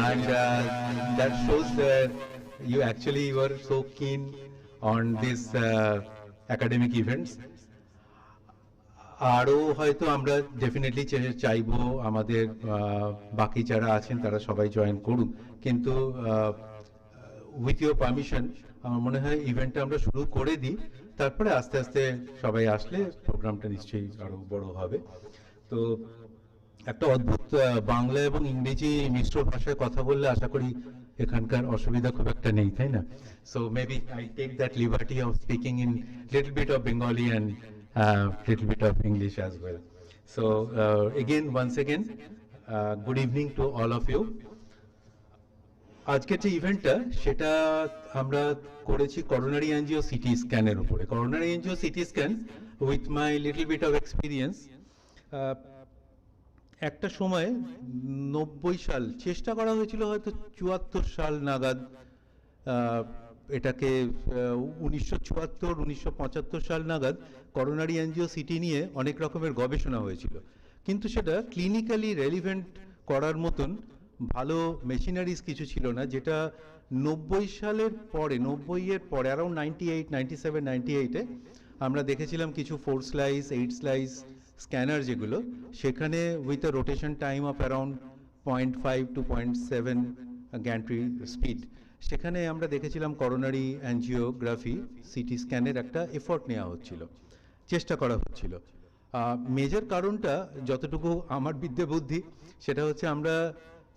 and that shows that you actually were so keen on these academic events. আরও হয়তো আমরা definitely চাইবো আমাদের বাকি যারা আছেন তারা সবাই জয়েন করুন, কিন্তু উইথ ইউর পারমিশন আমার মনে হয় ইভেন্টটা আমরা শুরু করে দিই, তারপরে আস্তে আস্তে সবাই আসলে প্রোগ্রামটা নিশ্চয়ই আরও বড় হবে। তো একটা অদ্ভুত বাংলা এবং ইংরেজি মিশ্র ভাষায় কথা বললে আশা করি এখানকার অসুবিধা খুব একটা নেই, তাই না? So maybe I take that liberty of speaking in little bit of Bengali and little bit of English as well. So again, once again, good evening to all of you. আজকের যে ইভেন্টটা সেটা আমরা করেছি করোনারি অ্যাঞ্জিও সিটি স্ক্যানের উপরে। Coronary angio CT scan with my little bit of experience, একটা সময় 90 সাল চেষ্টা করা হয়েছিল, হয়তো 74 সাল নাগাদ এটাকে 1974 1975 সাল নাগাদ করোনারি অ্যাঞ্জিও সিটি নিয়ে অনেক রকমের গবেষণা হয়েছিল, কিন্তু সেটা ক্লিনিক্যালি রেলিভেন্ট করার মতন ভালো মেশিনারিজ কিছু ছিল না, যেটা 90 সালের পরে, 90-এর পরে অ্যারাউন্ড 98 97 98-এ আমরা দেখেছিলাম কিছু 4 স্লাইস 8 স্লাইস স্ক্যানার, যেগুলো সেখানে with a rotation time of around 0.5 to 0.7 gantry speed, সেখানে আমরা দেখেছিলাম করোনারি অ্যাঞ্জিওগ্রাফি সিটি স্ক্যানের একটা এফোর্ট নেওয়া হচ্ছিল, চেষ্টা করা হচ্ছিল। মেজর কারণটা যতটুকু আমার বিদ্যে বুদ্ধি সেটা হচ্ছে আমরা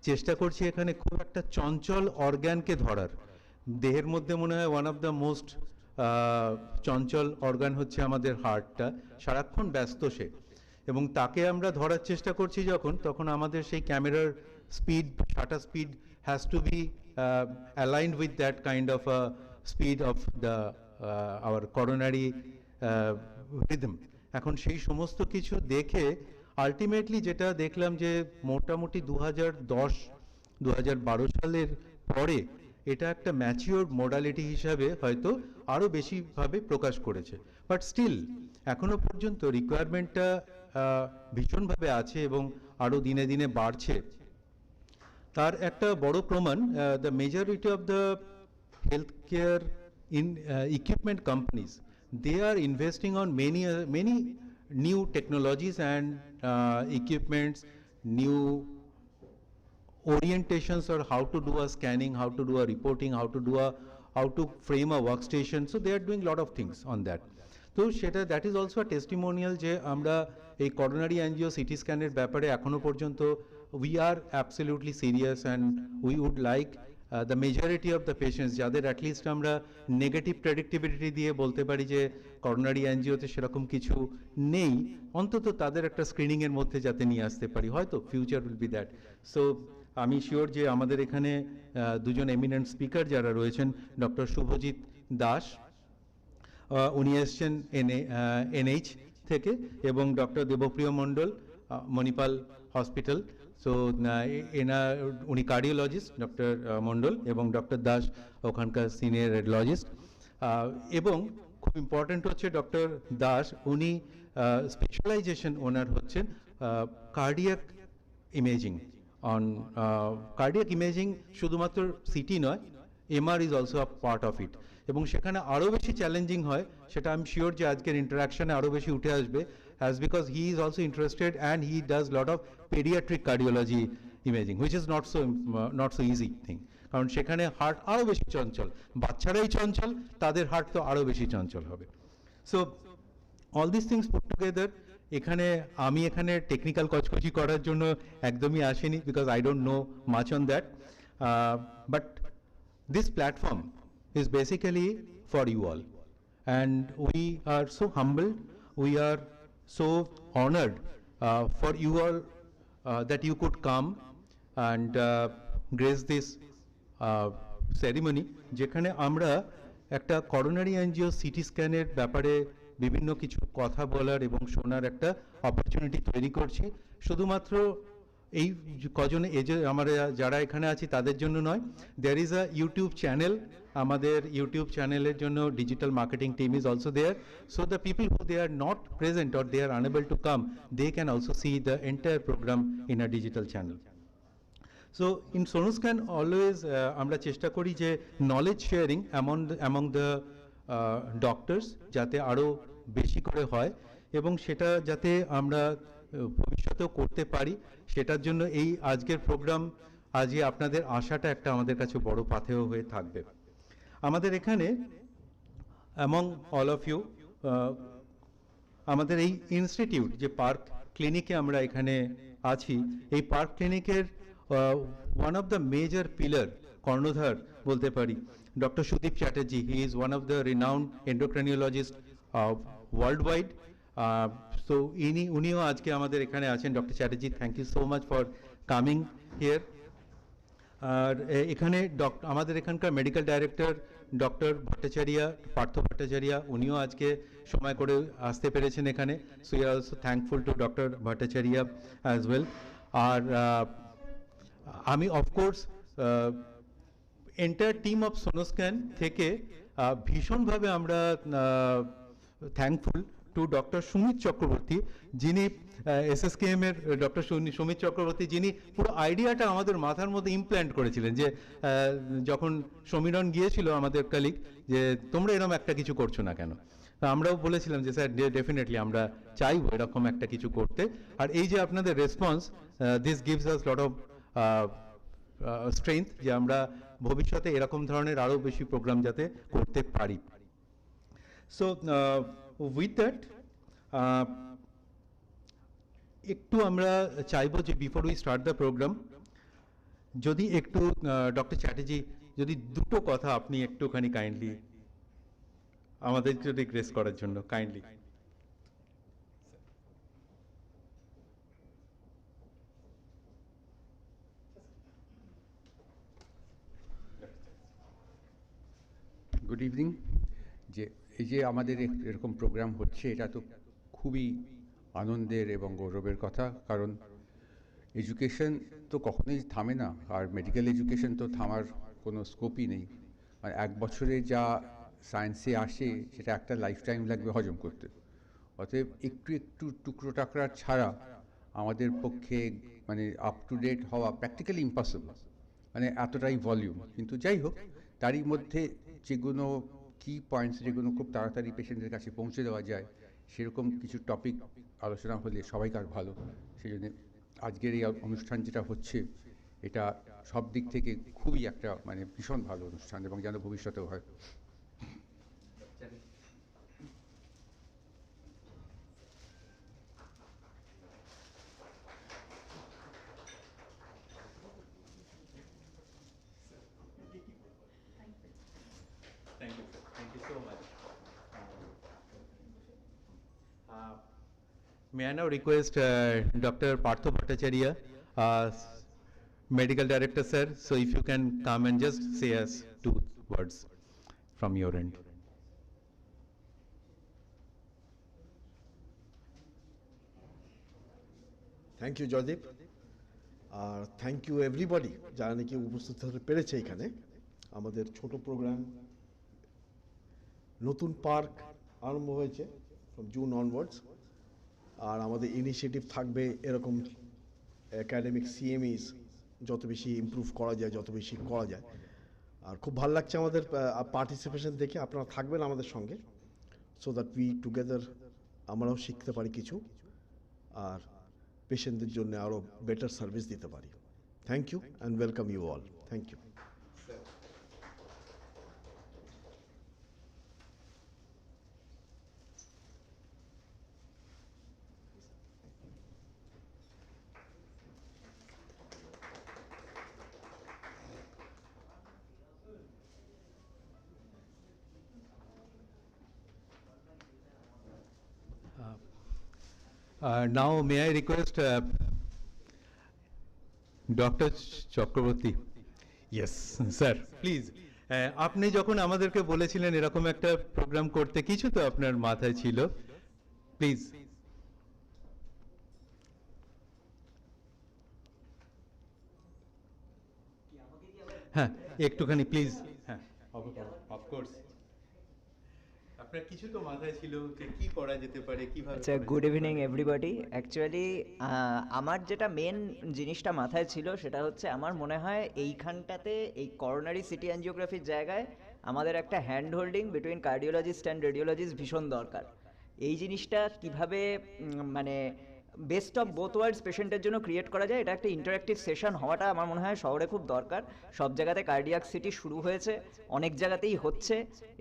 চেষ্টা করছি এখানে খুব একটা চঞ্চল অর্গ্যানকে ধরার। দেহের মধ্যে মনে হয় one of the most Chanchal organ হচ্ছে আমাদের হার্টটা, সারাক্ষণ ব্যস্ত সে, এবং তাকে আমরা ধরার চেষ্টা করছি যখন, তখন আমাদের সেই ক্যামেরার speed, shutter speed has to be aligned with that kind of speed of the our coronary rhythm. এখন সেই সমস্ত কিছু দেখে আলটিমেটলি যেটা দেখলাম যে মোটামুটি 2010-2012 সালের পরে এটা একটা ম্যাচিওর মোডালিটি হিসাবে হয়তো আরও বেশিভাবে প্রকাশ করেছে, বাট স্টিল এখনো পর্যন্ত রিকোয়ারমেন্টটা ভীষণভাবে আছে এবং আরও দিনে দিনে বাড়ছে। তার একটা বড় প্রমাণ, the majority of the health care equipment companies, they are investing on many new technologies and equipments, new orientations or how to do a scanning, how to do a reporting, how to frame a workstation. So they are doing a lot of things on that. তো সেটা that is also a testimonial যে আমরা এই coronary angio CT স্ক্যানের ব্যাপারে এখনো পর্যন্ত we are absolutely serious and we would like the majority of the patients যাদের at least আমরা নেগেটিভ প্রেডিক্টিভিটি দিয়ে বলতে পারি যে করোনারি অ্যাঞ্জিওতে সেরকম কিছু নেই, অন্তত তাদের একটা স্ক্রিনিংয়ের মধ্যে যাতে নিয়ে আসতে পারি, হয়তো future will be that. So আমি শিওর যে আমাদের এখানে দুজন এমিনেন্ট স্পিকার যারা রয়েছেন, ডক্টর শুভজিৎ দাস, উনি এসছেন এনএইচ থেকে, এবং ডক্টর দেবপ্রিয় মণ্ডল, মণিপাল হসপিটাল। সো উনি কার্ডিওলজিস্ট ডক্টর মণ্ডল, এবং ডক্টর দাস ওখানকার সিনিয়র রেডিওলজিস্ট। এবং খুব ইম্পর্টেন্ট হচ্ছে ডক্টর দাস, উনি স্পেশালাইজেশন ওনার হচ্ছেন cardiac imaging, on cardiac imaging, শুধুমাত্র সিটি নয়, MR is also a part of it, এবং সেখানে আরও বেশি চ্যালেঞ্জিং হয়, সেটা আমি শিওর যে আজকের ইন্টারাকশানে আরও বেশি উঠে আসবে, as because he is also interested and he does lot of pediatric cardiology imaging, which is not so easy thing, কারণ সেখানে হার্ট আরও বেশি চঞ্চল, বাচ্চারাই চঞ্চল, তাদের হার্ট তো আরও বেশি চঞ্চল হবে। So all this things put together, আমি এখানে টেকনিক্যাল কচকচি করার জন্য একদমই আসিনি, because I don't know much on that, but this platform is basically for you all, and we are so humbled, we are so honored for you all that you could come and grace this ceremony, যেখানে আমরা একটা coronary angio CT স্ক্যানের ব্যাপারে বিভিন্ন কিছু কথা বলার এবং শোনার একটা অপরচুনিটি তৈরি করছি, শুধুমাত্র এই কজন আমরা যারা এখানে আছি তাদের জন্য নয়। There is a YouTube channel, আমাদের ইউটিউব চ্যানেলের জন্য digital marketing team is also there, so the people who they are not present or they are unable to come, they can also see the entire programme in a digital channel. So in Sonoscan always আমরা চেষ্টা করি যে knowledge sharing among the doctors যাতে আরো বেশি করে হয় এবং সেটা যাতে আমরা ভবিষ্যতেও করতে পারি সেটার জন্য এই আজকের প্রোগ্রাম আজকে আপনাদের আশাটা একটা আমাদের কাছে বড় পাথেয় হয়ে থাকবে আমাদের এখানে among all of you আমাদের এই ইনস্টিটিউট যে পার্ক ক্লিনিকে আমরা এখানে আছি এই পার্ক ক্লিনিকের one of the major pillar কর্ণধার বলতে পারি doctor Sudip Chatterjee he is one of the renowned endocrinologist worldwide so উনিও আজকে আমাদের এখানে আছেন doctor Chatterjee thank you so much for coming here আর এখানে আমাদের এখানকার medical director doctor Bhattacharya Partha Bhattacharya উনিও আজকে সময় করে আসতে পেরেছেন এখানে so we are also thankful to doctor Bhattacharya as well আর আমি of course entire team of Sonoscan থেকে ভীষণভাবে আমরা thankful to doctor Sumit Chakraborty যিনি এসএসকেএম এর ডক্টর সুমিত চক্রবর্তী যিনি পুরো আইডিয়াটা আমাদের মাথার মধ্যে ইমপ্ল্যান্ট করেছিলেন যে যখন সমীরণ গিয়েছিল আমাদের কলিগ যে তোমরা এরকম একটা কিছু করছো না কেন আমরাও বলেছিলাম যে স্যার ডেফিনেটলি আমরা চাইবো এরকম একটা কিছু করতে আর এই যে আপনাদের response this gives us lot of strength যে আমরা ভবিষ্যতে এরকম ধরনের আরও বেশি প্রোগ্রাম যাতে করতে পারি সো উইথ দ্যাট একটু আমরা চাইবো যে before we start the programme যদি একটু ডক্টর চ্যাটার্জি যদি দুটো কথা আপনি একটুখানি কাইন্ডলি আমাদের যদি গ্রেস করার জন্য কাইন্ডলি গুড ইভিনিং যে এই যে আমাদের এরকম প্রোগ্রাম হচ্ছে এটা তো খুবই আনন্দের এবং গৌরবের কথা কারণ এডুকেশন তো কখনোই থামে না আর মেডিকেল এডুকেশন তো থামার কোনো স্কোপই নেই আর এক বছরে যা সায়েন্সে আসে সেটা একটা লাইফ টাইম লাগবে হজম করতে অতএব একটু একটু টুকরো টাকরা ছাড়া আমাদের পক্ষে মানে আপ টু ডেট হওয়া প্র্যাকটিক্যালি ইম্পসিবল মানে এতটাই ভলিউম কিন্তু যাই হোক তারই মধ্যে যেগুলো কি পয়েন্টস যেগুলো খুব তাড়াতাড়ি পেশেন্টের কাছে পৌঁছে দেওয়া যায় সেরকম কিছু টপিক আলোচনা হলে সবাইকার ভালো সেই জন্য আজকের এই অনুষ্ঠান যেটা হচ্ছে এটা সব দিক থেকে খুবই একটা মানে ভীষণ ভালো অনুষ্ঠান এবং যেন ভবিষ্যতেও হয় Thank you, sir. Thank you so much. May I now request Dr. Partho Bhattacharya, Medical Director, sir, so if you can come and just say us two words from your end. Thank you Joydeep আর thank you everybody যারা নাকি উপস্থিত হতে পেরেছে এখানে আমাদের ছোট programme নতুন পার্ক আরম্ভ হয়েছে ফ্রম জুন অনওয়ার্ডস আর আমাদের ইনিশিয়েটিভ থাকবে এরকম একাডেমিক সিএমইস যত বেশি ইমপ্রুভ করা যায় যত বেশি করা যায় আর খুব ভালো লাগছে আমাদের পার্টিসিপেশন দেখে আপনারা থাকবেন আমাদের সঙ্গে সো দ্যাট উই টুগেদার আমরাও শিখতে পারি কিছু আর পেশেন্টদের জন্য আরও বেটার সার্ভিস দিতে পারি thank you and welcome you all thank you Now may I request Dr. Chakraborty? Yes, sir, please. আপনি যখন আমাদেরকে বলেছিলেন এরকম একটা প্রোগ্রাম করতে কিছু তো আপনার মাথায় ছিল প্লিজ হ্যাঁ একটুখানি প্লিজ হ্যাঁ অফকোর্স আপনার কিছু তো মাথায় ছিল যে কি করা যেতে পারে কিভাবে আচ্ছা, গুড ইভিনিং এভরিবডি। অ্যাকচুয়ালি আমার যেটা মেন জিনিসটা মাথায় ছিল সেটা হচ্ছে আমার মনে হয় এইখানটাতে এই করোনারি সিটি অ্যাঞ্জিওগ্রাফির জায়গায় আমাদের একটা hand holding between cardiologist and radiologist ভীষণ দরকার। এই জিনিসটা কিভাবে মানে বেস্ট অফ বোথ ওয়ার্ল্ডস পেশেন্টের জন্য ক্রিয়েট করা যায়, এটা একটা ইন্টারঅ্যাক্টিভ সেশন হওয়াটা আমার মনে হয় শহরে খুব দরকার। সব জায়গাতে কার্ডিয়াক সিটি শুরু হয়েছে, অনেক জায়গাতেই হচ্ছে,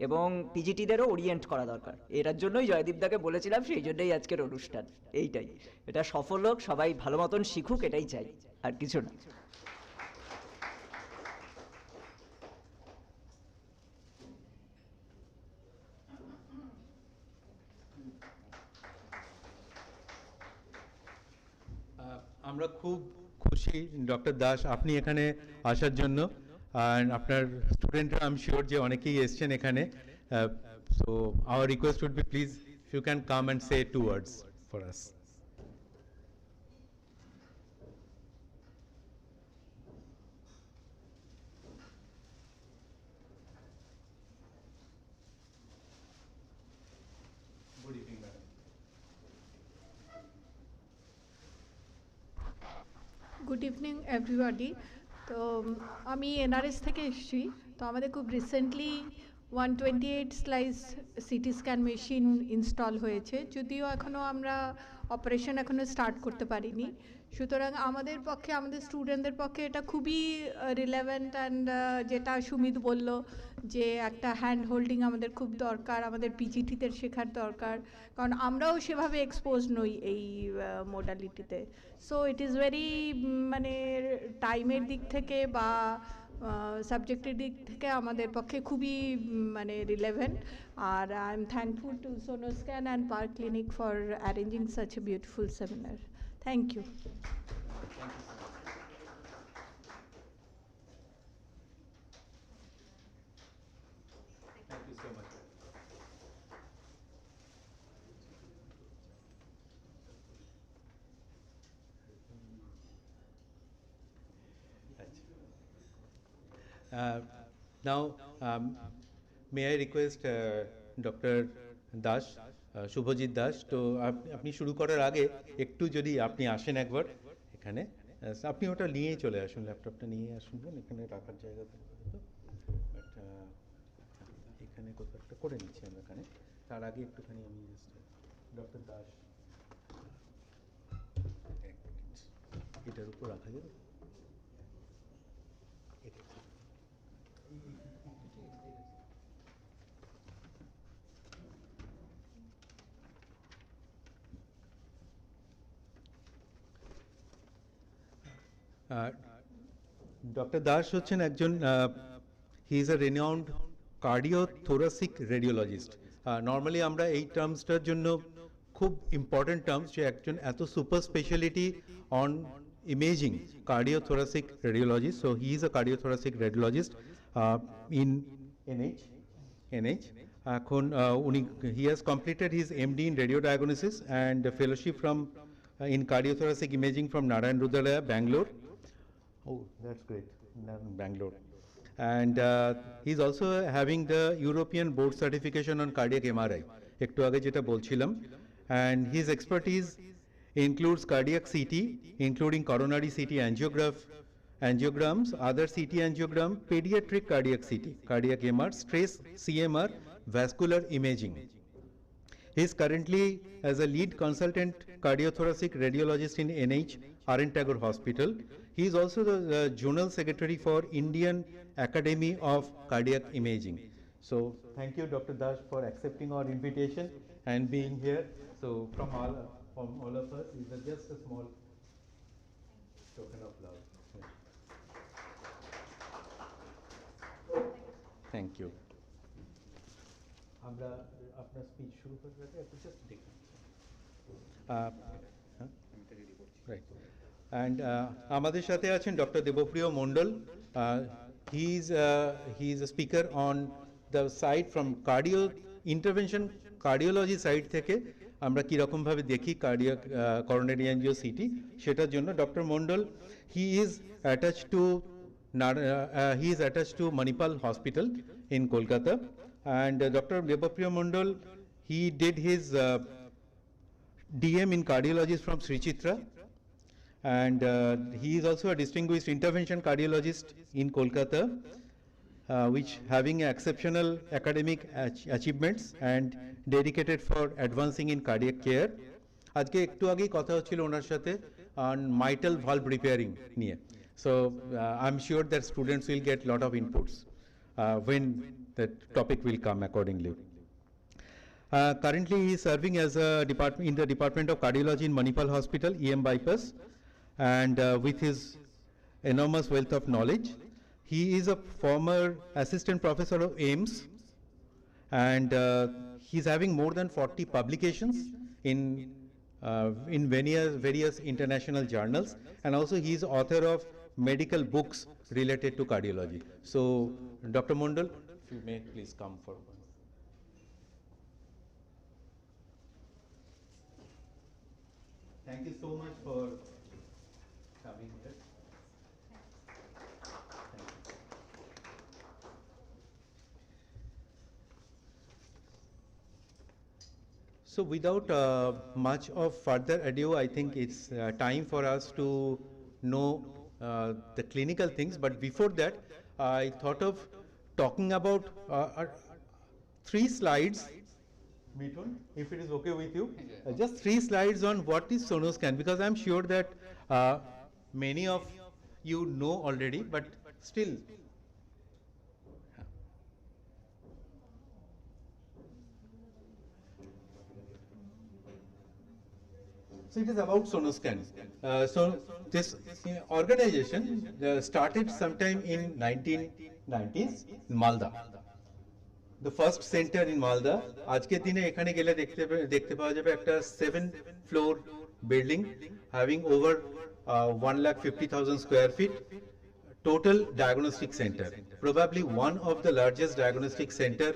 এবং পিজিটিদেরও ওরিয়েন্ট করা দরকার। এটার জন্যই জয়দীপদাকে বলেছিলাম, সেই জন্যই আজকের অনুষ্ঠান। এইটাই, এটা সফল হোক, সবাই ভালো মতন শিখুক, এটাই চাই, আর কিছু না। আমরা খুব খুশি ডক্টর দাস আপনি এখানে আসার জন্য, আর আপনার স্টুডেন্টরা আই এম শিওর যে অনেকেই এসছেন এখানে। So our request would be please you can come and say 2 words for us. Good evening madam. Good evening everybody. তো আমি এনআরএস থেকে এসেছি। তো আমাদের খুব recently 128 slice CT scan machine install হয়েছে, যদিও এখনও আমরা অপারেশন এখনও স্টার্ট করতে পারিনি। সুতরাং আমাদের পক্ষে, আমাদের স্টুডেন্টদের পক্ষে এটা খুবই রিলেভেন্ট। অ্যান্ড যেটা সুমিত বলল যে একটা হ্যান্ড হোল্ডিং আমাদের খুব দরকার, আমাদের পিজিটিদের শেখার দরকার, কারণ আমরাও সেভাবে এক্সপোজ নই এই মোডালিটিতে। সো ইট ইজ ভেরি মানে টাইমের দিক থেকে বা সাবজেক্টের দিক থেকে আমাদের পক্ষে খুবই মানে রিলেভেন্ট। আর I am thankful to Sonoscan and Park Clinic for arranging such a beautiful seminar. Thank you. Thank you so much. Now, may I request Dr. Das, Subhajit Das, তো আপনি শুরু করার আগে একটু যদি আপনি আসেন একবার এখানে, আপনি ওটা নিয়েই চলে আসুন, ল্যাপটপটা নিয়ে আসুন, এখানে রাখার জায়গা থাকবে তো, বাট এখানে কোথাও একটা করে নিচ্ছি আমরা এখানে। তার আগে একটুখানি আমি ডক্টর দাস এটার উপর রাখা যাবে। ডক্টর দাস হচ্ছেন একজন, হি is a renowned cardiothoracic radiologist. Normally আমরা এই টার্মসটার জন্য খুব ইম্পর্টেন্ট টার্মস, যে একজন এত super speciality on imaging cardiothoracic radiologist. So he is a cardiothoracic radiologist in NH. এখন উনি he has completed his MD in radio diagnosis and fellowship from in cardiothoracic imaging from Narayan Rudalaya, Bangalore. Oh, that's great, Bangalore. And he's also having the European board certification on cardiac MRI. একটু আগে যেটা বলছিলাম, and his expertise includes cardiac CT, including coronary CT angiograms, other CT angiogram, pediatric cardiac CT, cardiac MR, stress CMR, vascular imaging. He is currently as a lead consultant cardiothoracic radiologist in NH R.N. Tagore Hospital. He is also the Journal Secretary for Indian Academy of Cardiac Imaging. So thank you, Dr. Dash, for accepting our invitation and being here. So from all of us, is just a small token of love. Thank you. আমরা আপনার speech শুরু করতে আগে একটু just দেখুন, right. And আমাদের সাথে আছেন doctor Debapriya Mondal. He is a speaker on the side from cardio intervention cardiology side থেকে আমরা কীরকমভাবে দেখি কার্ডিয়াক করোনারি অ্যাঞ্জিও সিটি, সেটার জন্য doctor Mondal he is attached to Manipal Hospital in Kolkata. And Dr. Debapriya Mondal, he did his DM in cardiology from Sri Chitra, and he is also a distinguished intervention cardiologist in Kolkata, which having exceptional academic achievements and dedicated for advancing in cardiac care. আজকে একটু আগেই কথা হচ্ছিল ওনার সাথে on mitral valve repairing নিয়ে. So I'm sure that students will get lot of inputs when the topic will come accordingly. Currently he is serving as a in the Department of Cardiology in Manipal Hospital, EM Bypass, and with his enormous wealth of knowledge. He is a former assistant professor of AIMS, and he's having more than 40 publications in various international journals, and also he is author of medical books related to cardiology. So, Dr. Mondal, if you may please come forward. Thank you so much for coming here. So without much of further ado, I think it's time for us to know the clinical things. But before that, I thought of talking about 3 slides, Mithun, if it is okay with you. Just 3 slides on what is Sonoscan, because I'm sure that many of you know already, but still. So it is about Sonoscan. So this organization started sometime in 1990s in Malda. The first center in Malda. আজকের দিনে এখানে গেলে দেখতে পাওয়া যাবে একটা 7-floor building having over 1,50,000 square feet. Total diagnostic center. Probably one of the largest diagnostic center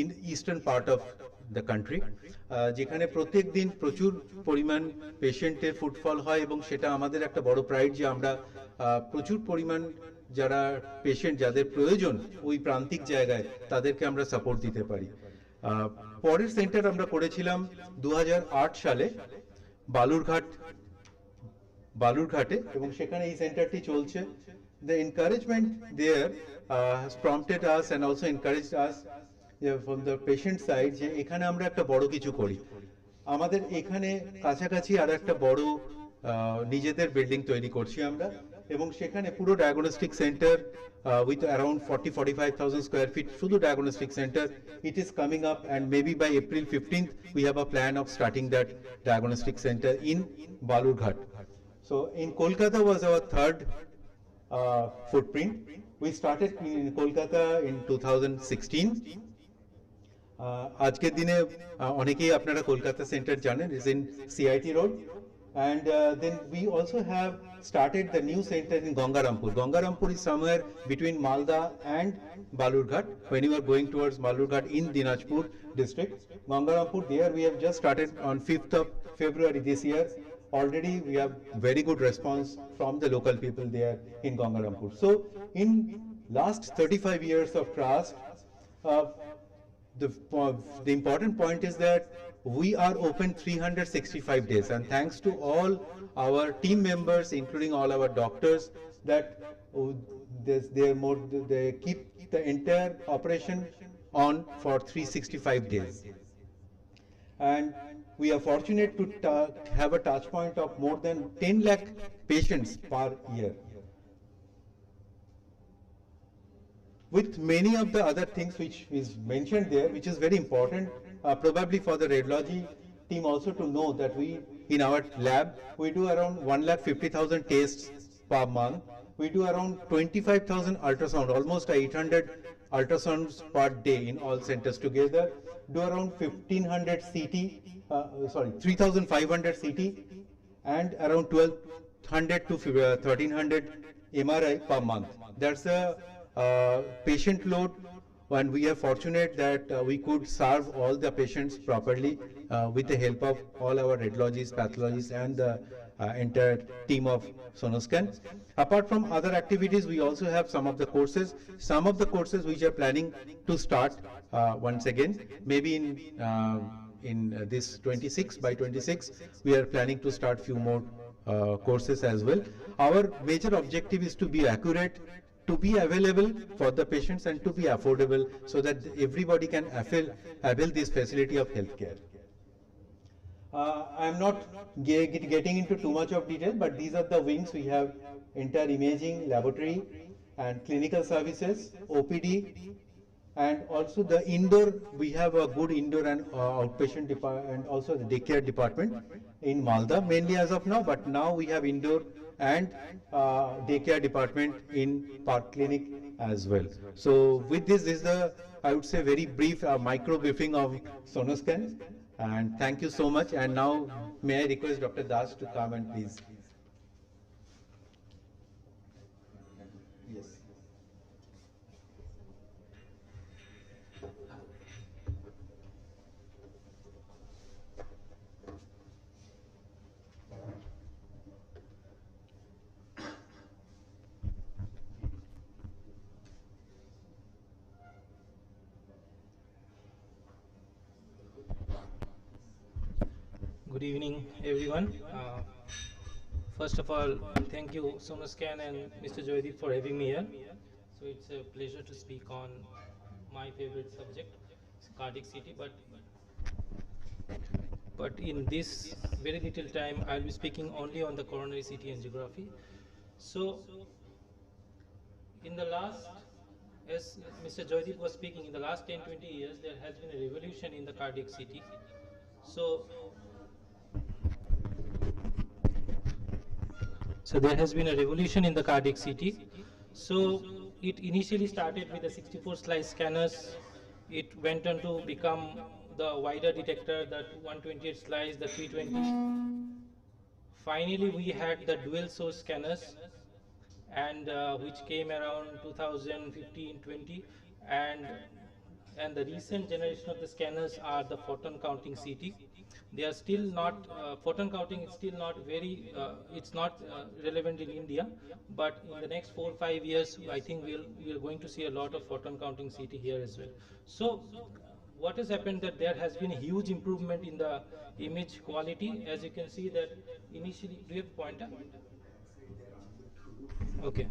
in eastern part of the country, যেখানে প্রত্যেক দিন প্রচুর পরিমাণ পেশেন্টের ফুটফল হয় এবং সেটা আমাদের একটা বড় প্রাইড যে আমরা প্রচুর পরিমাণ যারা পেশেন্ট যাদের প্রয়োজন ওই প্রান্তিক জায়গায় তাদেরকে আমরা সাপোর্ট দিতে পারি। পরের সেন্টার আমরা করেছিলাম 2008 সালে বালুরঘাটে এবং সেখানে এই সেন্টারটি চলছে। The encouragement there has prompted us and also encouraged us from the patient side যে এখানে আমরা একটা বড় কিছু করি। আমাদের এখানে কাছাকাছি আর একটা বড় নিজেদের বিল্ডিং তৈরি করছি আমরা এবং সেখানে পুরো diagnostic centre with around 40-45,000 square feet শুধু diagnostic centre. It is coming up and maybe by April 15th we have a plan of starting that diagnostic center in Balurghat. So in Kolkata was our third footprint. We started in Kolkata in 2016. আজকের দিনে অনেকেই আপনারা Kolkata centre জানেন, is in CIT road, and then we also have started the new center in Gangarampur. Gangarampur is somewhere between Malda and Balurghat. When you are going towards Balurghat in Dinajpur district, Gangarampur, there we have just started on 5th of February this year. Already we have very good response from the local people there in Gangarampur. So in last 35 years of trust, the important point is that we are open 365 days, and thanks to all our team members, including all our doctors, that they keep the entire operation on for 365 days. And we are fortunate to have a touch point of more than 10 lakh patients per year. With many of the other things which is mentioned there, which is very important, probably for the radiology team also to know that we, in our lab, we do around 1,50,000 tests per month. We do around 25,000 ultrasound, almost 800 ultrasounds per day in all centers together. Do around 3,500 CT and around 1,200 to 1,300 MRI per month. That's a patient load, and we are fortunate that we could serve all the patients properly with the help of all our radiologists, pathologists, and the entire team of Sonoscan. Apart from other activities, we also have some of the courses. Some of the courses which are planning to start once again, maybe in this 26, by 26, we are planning to start few more courses as well. Our major objective is to be accurate, to be available for the patients, and to be affordable, so that everybody can avail this facility of healthcare. I'm not getting into too much of detail, but these are the wings. We have entire imaging, laboratory, and clinical services, OPD, and also the indoor. We have a good indoor and outpatient department, and also the daycare department in Malda, mainly as of now, but now we have indoor and daycare department in Park Clinic as well. So with this is the, I would say, very brief micro briefing of Sonoscan. And thank you so much. And now may I request Dr. Das to come and please. Yes. Good evening, everyone. First of all, thank you, Sonoscan and Mr. Joydeep, for having me here. So it's a pleasure to speak on my favorite subject, cardiac CT. But in this very little time, I'll be speaking only on the coronary CT angiography. So, in the last, as Mr. Joydeep was speaking, in the last 10-20 years, there has been a revolution in the cardiac CT. So there has been a revolution in the cardiac CT. So it initially started with the 64 slice scanners. It went on to become the wider detector, the 128 slice, the 320. Finally, we had the dual source scanners, and which came around 2015-20, and the recent generation of the scanners are the photon counting CT. They are still not, photon counting is still not very, it's not relevant in India, but in the next 4 or 5 years, I think we're going to see a lot of photon counting CT here as well. So what has happened that there has been a huge improvement in the image quality. As you can see that initially, do you have a pointer? Okay.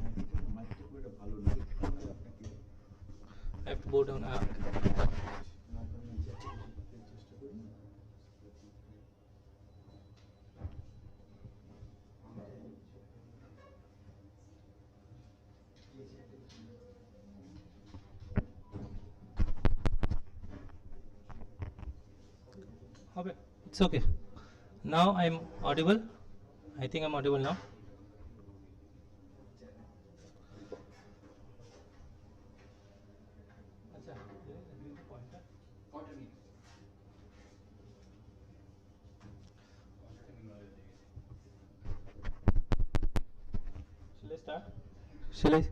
I have to go down. Okay, it's okay. Now I'm audible. I think I'm audible now. Shall I start? Shall I?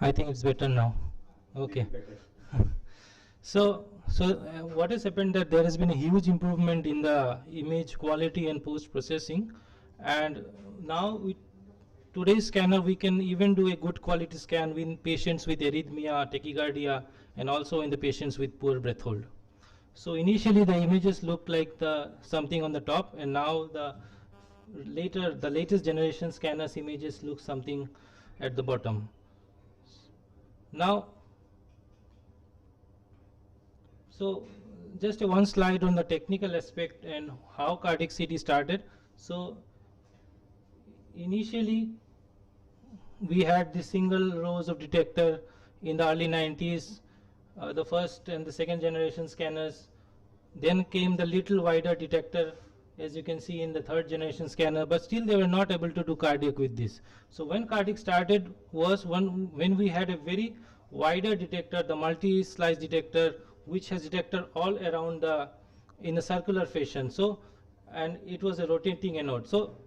I think it's better now. Okay. So what has happened that there has been a huge improvement in the image quality and post processing, and now with today's scanner we can even do a good quality scan in patients with arrhythmia, tachycardia, and also in the patients with poor breath hold. So initially the images looked like something on the top, and now the latest generation scanners images look something at the bottom. Now, so just one slide on the technical aspect and how cardiac CT started. So initially we had the single rows of detector in the early 90s, the first and the second generation scanners. Then came the little wider detector, as you can see in the third generation scanner, but still they were not able to do cardiac with this. So when cardiac started was when we had a very wider detector, the multi-slice detector, which has detector all around in a circular fashion. So, and it was a rotating anode. So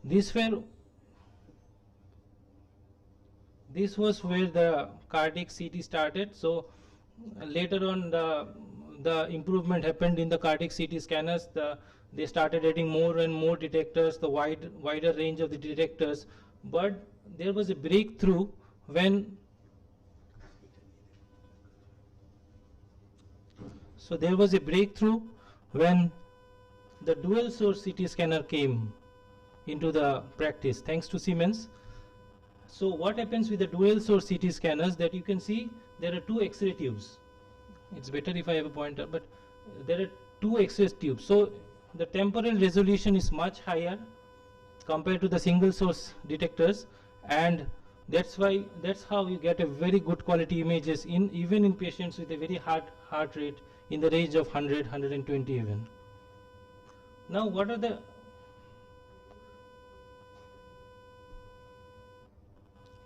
these were this was where the cardiac CT started. So later on the improvement happened in the cardiac CT scanners. They started adding more and more detectors, the wider range of the detectors. But there was a breakthrough when the dual source CT scanner came into the practice, thanks to Siemens. So what happens with the dual source CT scanners, that you can see there are two X-ray tubes. It's better if I have a pointer, but there are two X-ray tubes. So the temporal resolution is much higher compared to the single source detectors, and that's how you get a very good quality images even in patients with a very high heart rate in the range of 100, 120 even. Now what are the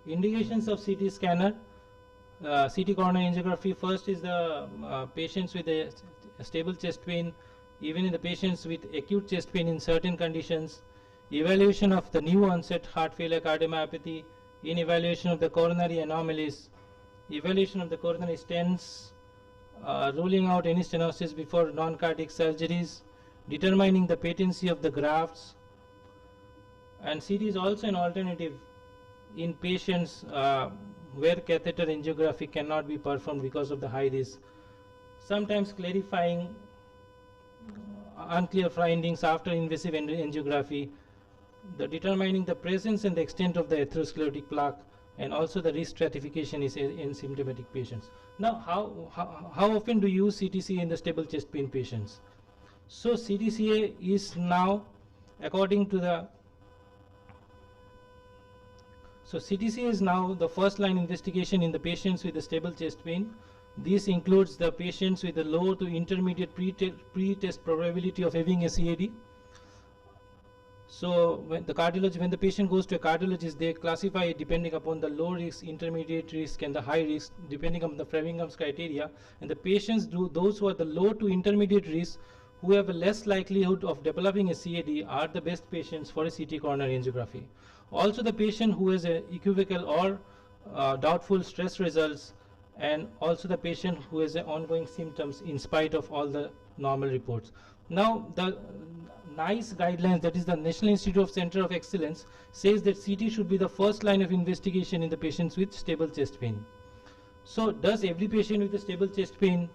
indications of CT scanner? CT coronary angiography, first is the patients with a stable chest pain, even in the patients with acute chest pain in certain conditions, evaluation of the new onset heart failure cardiomyopathy, in evaluation of the coronary anomalies, evaluation of the coronary stents, ruling out any stenosis before non-cardiac surgeries, determining the patency of the grafts. And CT is also an alternative in patients where catheter angiography cannot be performed because of the high risk, sometimes clarifying unclear findings after invasive angiography, determining the presence and the extent of the atherosclerotic plaque, and also the risk stratification is in symptomatic patients. Now, how often do you use CTCA in the stable chest pain patients? So CTCA is now, according to the CTCA is now the first line investigation in the patients with a stable chest pain. This includes the patients with a low to intermediate pre-test probability of having a CAD. So when the patient goes to a cardiologist, they classify it depending upon the low risk, intermediate risk, and the high risk, depending on the Framingham's criteria. And the patients those who are the low to intermediate risk, who have a less likelihood of developing a CAD, are the best patients for a CT coronary angiography. Also, the patient who has a equivocal or doubtful stress results, and also the patient who has ongoing symptoms in spite of all the normal reports. Now, the NICE guidelines, that is the National Institute of Center of Excellence, says that CT should be the first line of investigation in the patients with stable chest pain. So, does every patient with a stable chest pain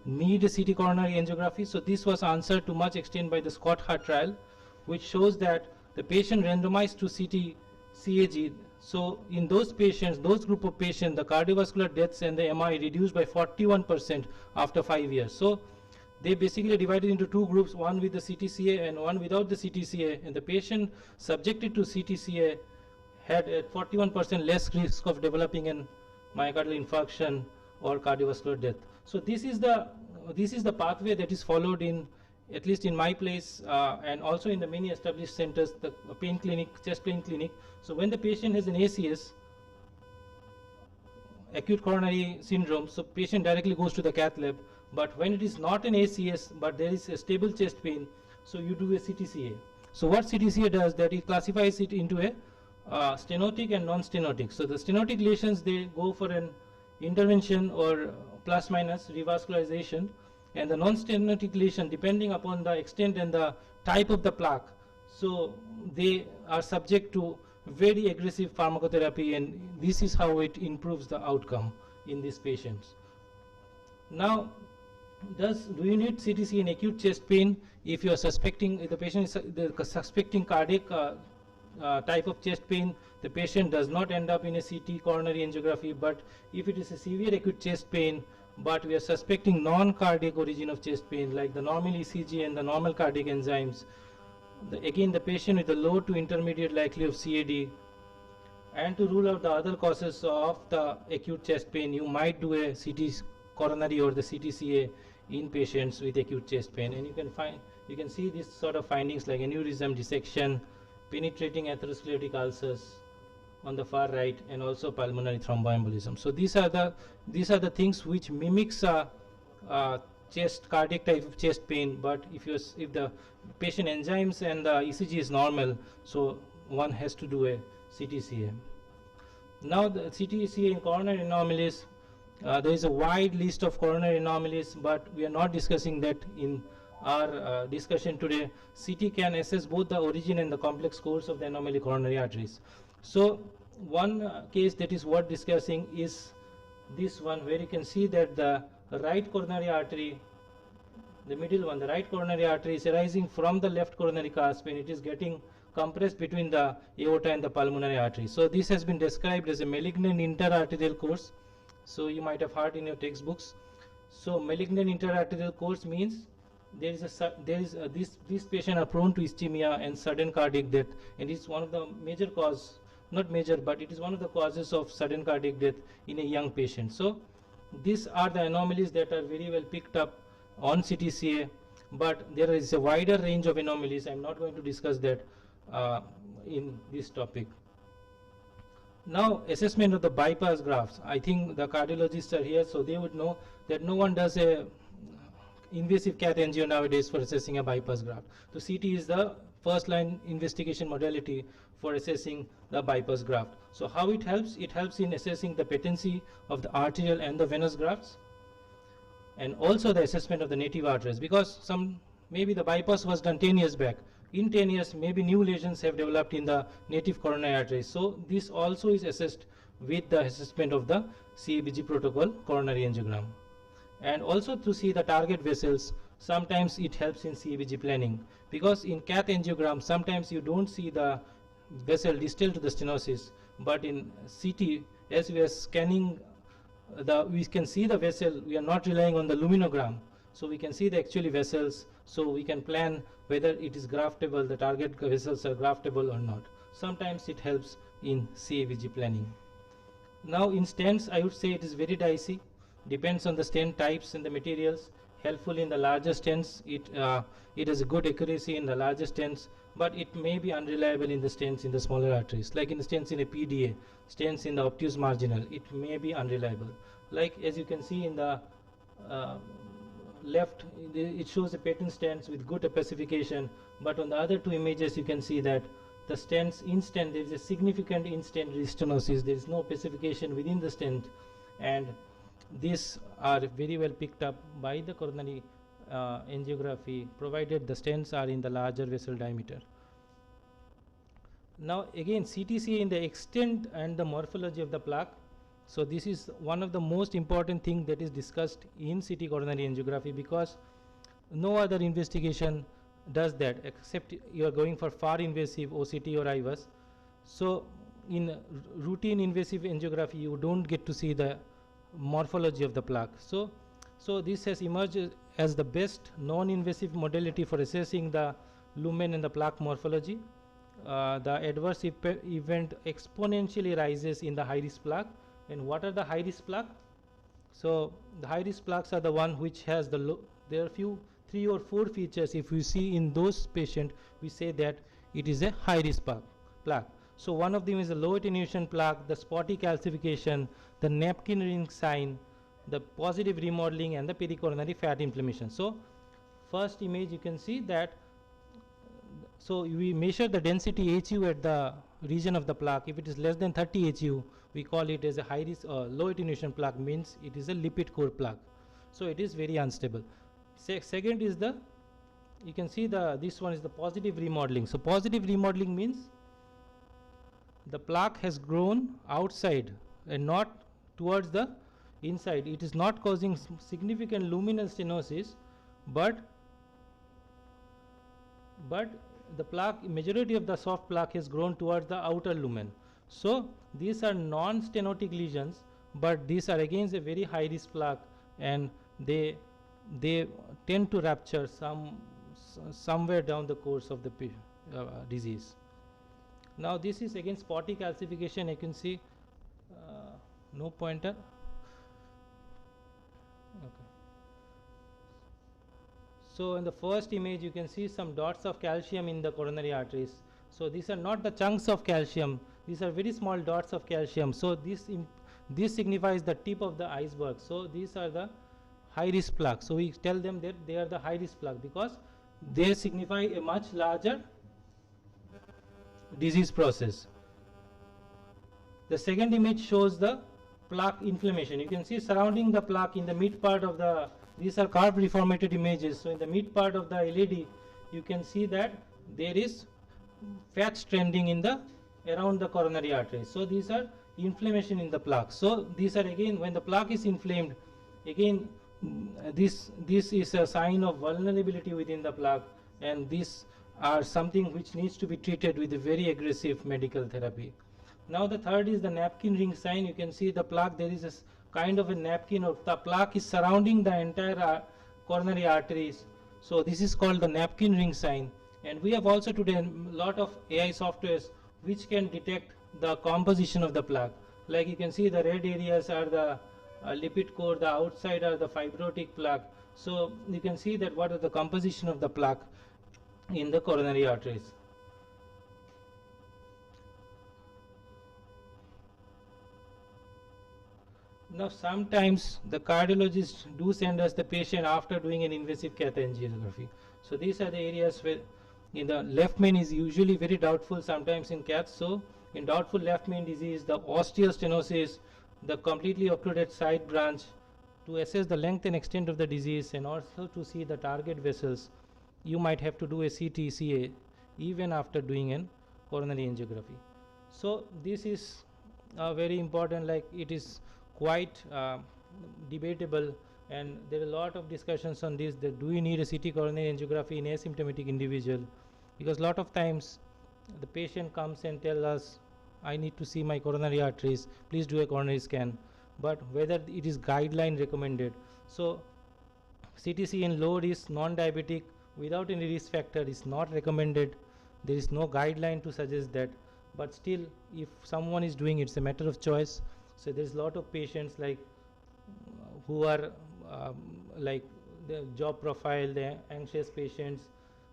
need a CT coronary angiography? So, this was answered to much extent by the Scott Hart trial, which shows that the patient randomized to CT CAG. So in those patients, those group of patients, the cardiovascular deaths and the MI reduced by 41% after 5 years. So they basically divided into two groups, one with the CTCA and one without the CTCA, and the patient subjected to CTCA had a 41% less risk of developing an myocardial infarction or cardiovascular death. So this is the pathway that is followed in, at least in my place, and also in the many established centers, the pain clinic, chest pain clinic. So when the patient has an ACS, acute coronary syndrome, so patient directly goes to the cath lab. But when it is not an ACS, but there is a stable chest pain, so you do a CTCA. So what CTCA does, that it classifies it into a stenotic and non-stenotic. So the stenotic lesions, they go for an intervention or plus minus revascularization, and the non-stenotic lesion, depending upon the extent and the type of the plaque, so they are subject to very aggressive pharmacotherapy, and this is how it improves the outcome in these patients. Now, do you need CTC in acute chest pain if you are suspecting, if the patient is suspecting cardiac type of chest pain? The patient does not end up in a CT coronary angiography, but if it is a severe acute chest pain, but we are suspecting non-cardiac origin of chest pain, like the normal ECG and the normal cardiac enzymes, again the patient with a low to intermediate likelihood of CAD, and to rule out the other causes of the acute chest pain, you might do a CT coronary or the CTCA in patients with acute chest pain. And you can see this sort of findings like aneurysm, dissection, penetrating atherosclerotic ulcers on the far right, and also pulmonary thromboembolism. So these are the things which mimics cardiac type of chest pain. But if the patient enzymes and the ECG is normal, so one has to do a CTCA. Now the CTCA in coronary anomalies, there is a wide list of coronary anomalies, but we are not discussing that in our discussion today. CT can assess both the origin and the complex course of the anomaly coronary arteries. So one case that is worth discussing is this one, where you can see that the right coronary artery, the middle one, the right coronary artery is arising from the left coronary cusp and it is getting compressed between the aorta and the pulmonary artery. So this has been described as a malignant interarterial course. So you might have heard in your textbooks. So malignant interarterial course means this patient are prone to ischemia and sudden cardiac death, and it's one of the major cause, not major, but it is one of the causes of sudden cardiac death in a young patient. So these are the anomalies that are very well picked up on CTCA, but there is a wider range of anomalies. I'm not going to discuss that in this topic. Now, assessment of the bypass grafts. I think the cardiologists are here, so they would know that no one does a invasive cath angio nowadays for assessing a bypass graft. So CT is the first line investigation modality for assessing the bypass graft. So how it helps? It helps in assessing the patency of the arterial and the venous grafts, and also the assessment of the native arteries, because maybe the bypass was done 10 years back. In 10 years, maybe new lesions have developed in the native coronary arteries. So this also is assessed with the assessment of the CABG protocol coronary angiogram. And also to see the target vessels, sometimes it helps in CABG planning, because in cath angiogram, sometimes you don't see the vessel distal to the stenosis, but in CT, as we are scanning, we can see the vessel. We are not relying on the luminogram, so we can see the actually vessels, so we can plan whether it is graftable, the target vessels are graftable or not. Sometimes it helps in CABG planning. Now in stents, I would say it is very dicey, depends on the stent types and the materials. Helpful in the larger stents, it has a good accuracy in the larger stents, but it may be unreliable in the stents in the smaller arteries, like in the stents in a PDA, stents in the obtuse marginal, it may be unreliable. Like as you can see in the left, it shows a patent stents with good opacification, but on the other two images you can see that the stents in stent, there is a significant in-stent restenosis, there is no opacification within the stent, and these are very well picked up by the coronary angiography, provided the stents are in the larger vessel diameter. Now again, CTCA in the extent and the morphology of the plaque. So this is one of the most important thing that is discussed in CT coronary angiography, because no other investigation does that except you are going for far invasive OCT or IVUS. So in routine invasive angiography, you don't get to see the morphology of the plaque. So this has emerged as the best non-invasive modality for assessing the lumen and the plaque morphology. The adverse event exponentially rises in the high-risk plaque. And what are the high-risk plaque? So the high-risk plaques are the one which has there are 3 or 4 features. If we see in those patients, we say that it is a high-risk plaque. So one of them is the low attenuation plaque, the spotty calcification, the napkin ring sign, the positive remodeling, and the pericoronary fat inflammation. So first image you can see that, so we measure the density HU at the region of the plaque. If it is less than 30 HU, we call it as a high risk low attenuation plaque, means it is a lipid core plaque. So it is very unstable. Second is you can see this one is the positive remodeling. So positive remodeling means the plaque has grown outside and not towards the inside. It is not causing significant luminal stenosis, but the plaque, majority of the soft plaque has grown towards the outer lumen. So these are non-stenotic lesions, but these are again a very high risk plaque, and they tend to rupture somewhere down the course of the disease. Now this is again spotty calcification. You can see no pointer. Okay. So in the first image you can see some dots of calcium in the coronary arteries. So these are not the chunks of calcium, these are very small dots of calcium. So this signifies the tip of the iceberg. So these are the high risk plaque. So we tell them that they are the high risk plaque because they signify a much larger disease process. The second image shows the plaque inflammation. You can see surrounding the plaque in the mid part of the, these are curved reformated images. So in the mid part of the LED, you can see that there is fat stranding in the around the coronary artery. So these are inflammation in the plaque. So these are again, when the plaque is inflamed, again this is a sign of vulnerability within the plaque, and these are something which needs to be treated with a very aggressive medical therapy. Now the third is the napkin ring sign. You can see the plaque, there is a kind of a napkin, or the plaque is surrounding the entire coronary arteries. So this is called the napkin ring sign. And we have also today a lot of AI softwares which can detect the composition of the plaque. Like you can see the red areas are the lipid core, the outside are the fibrotic plaque. So you can see that what is the composition of the plaque in the coronary arteries. Now sometimes the cardiologists do send us the patient after doing an invasive cath angiography. So these are the areas where in the left main is usually very doubtful sometimes in cath. So in doubtful left main disease, the osteostenosis, the completely occluded side branch, to assess the length and extent of the disease and also to see the target vessels, you might have to do a CT/CA even after doing an coronary angiography. So this is very important, like it is quite debatable, and there are a lot of discussions on this, that do you need a CT coronary angiography in asymptomatic individual, because a lot of times the patient comes and tell us, I need to see my coronary arteries, please do a coronary scan, but whether it is guideline recommended. So CTC in low risk non-diabetic without any risk factor is not recommended. There is no guideline to suggest that, but still if someone is doing it, it's a matter of choice. So there is a lot of patients like who are like the job profile, the anxious patients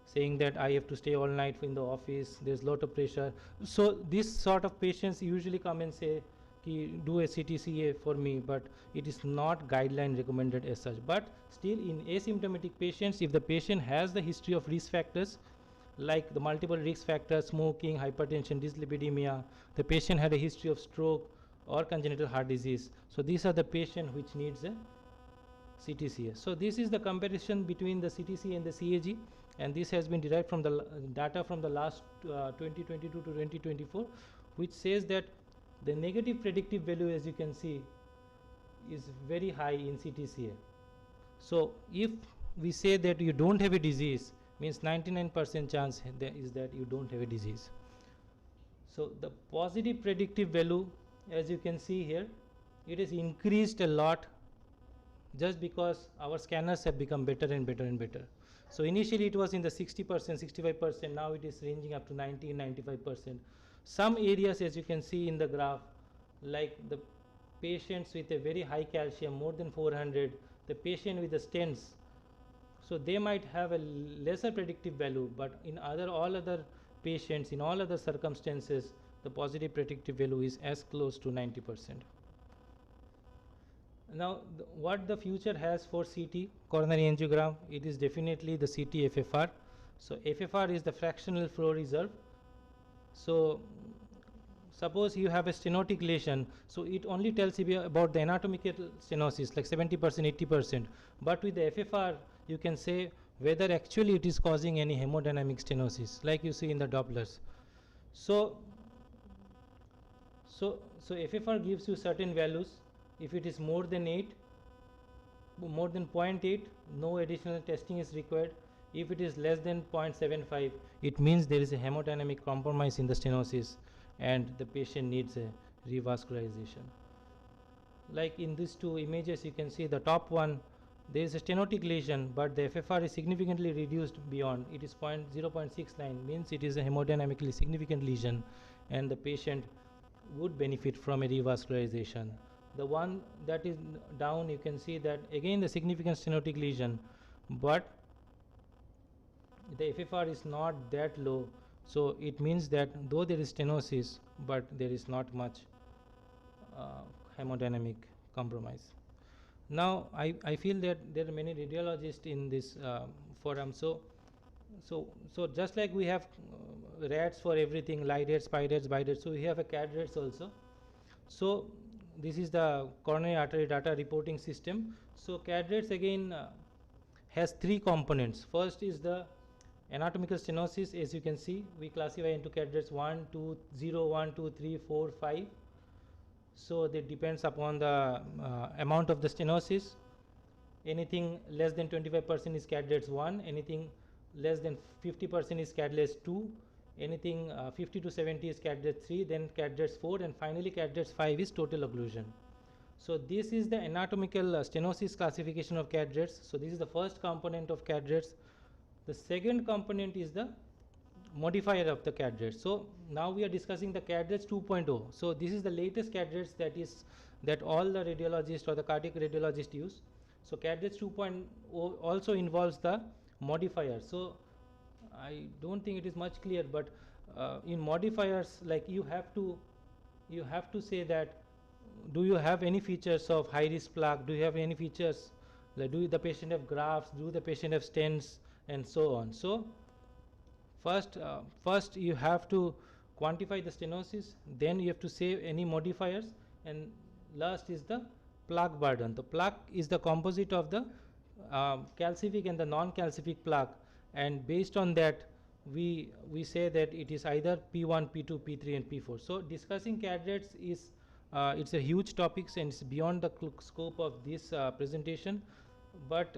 saying that I have to stay all night in the office, there's a lot of pressure. So this sort of patients usually come and say, do a CTCA for me, but it is not guideline recommended as such. But still in asymptomatic patients, if the patient has the history of risk factors, like the multiple risk factors, smoking, hypertension, dyslipidemia, the patient had a history of stroke or congenital heart disease, so these are the patient which needs a CTCA. So this is the comparison between the CTC and the CAG, and this has been derived from the data from the last 2022 to 2024, which says that the negative predictive value, as you can see, is very high in CTCA. So if we say that you don't have a disease, means 99% chance is that you don't have a disease. So the positive predictive value, as you can see here, it has increased a lot just because our scanners have become better and better and better. So initially it was in the 60%, 65%, now it is ranging up to 90, 95%. Some areas, as you can see in the graph, like the patients with a very high calcium, more than 400, the patient with the stents, so they might have a lesser predictive value, but in all other patients, in all other circumstances, the positive predictive value is as close to 90%. Now, what the future has for CT coronary angiogram, it is definitely the CT FFR. So FFR is the fractional flow reserve. So suppose you have a stenotic lesion, so it only tells you about the anatomical stenosis, like 70%, 80%. But with the FFR, you can say whether actually it is causing any hemodynamic stenosis, like you see in the Dopplers. So FFR gives you certain values. If it is more than 8, more than 0.8, no additional testing is required. If it is less than 0.75, it means there is a hemodynamic compromise in the stenosis and the patient needs a revascularization. Like in these two images, you can see the top one, there is a stenotic lesion, but the FFR is significantly reduced beyond. It is 0.69, means it is a hemodynamically significant lesion, and the patient would benefit from a revascularization. The one that is down, you can see that again the significant stenotic lesion, but the FFR is not that low, so it means that though there is stenosis, but there is not much hemodynamic compromise. Now I feel that there are many radiologists in this forum, so just like we have rats for everything, light rats, spy rats, bi rats, so we have a cat rats also. So this is the coronary artery data reporting system. So CAD-RATS again has three components. First is the anatomical stenosis. As you can see, we classify into CAD-RATS 1, 2, 0, 1, 2, 3, 4, 5. So that depends upon the amount of the stenosis. Anything less than 25% is CAD-RATS 1, anything less than 50% is CAD-RATS 2, anything 50 to 70 is CAD-RATS 3, then CAD-RATS 4, and finally CAD-RATS 5 is total occlusion. So this is the anatomical stenosis classification of CAD-RATS. So this is the first component of CAD-RATS. The second component is the modifier of the CAD-RATS. So now we are discussing the CAD-RATS 2.0. So this is the latest CAD-RATS that all the radiologists or the cardiac radiologists use. So CAD-RATS 2.0 also involves the modifier. So I don't think it is much clear, but in modifiers, like you have to say that, do you have any features of high risk plaque? Do you have any features like, do the patient have grafts? Do the patient have stents, and so on? So first you have to quantify the stenosis, then you have to say any modifiers, and last is the plaque burden. The plaque is the composite of the calcific and the non-calcific plaque, and based on that we say that it is either P1, P2, P3 and P4. So discussing CAD-RATS is it's a huge topic and it's beyond the scope of this presentation, but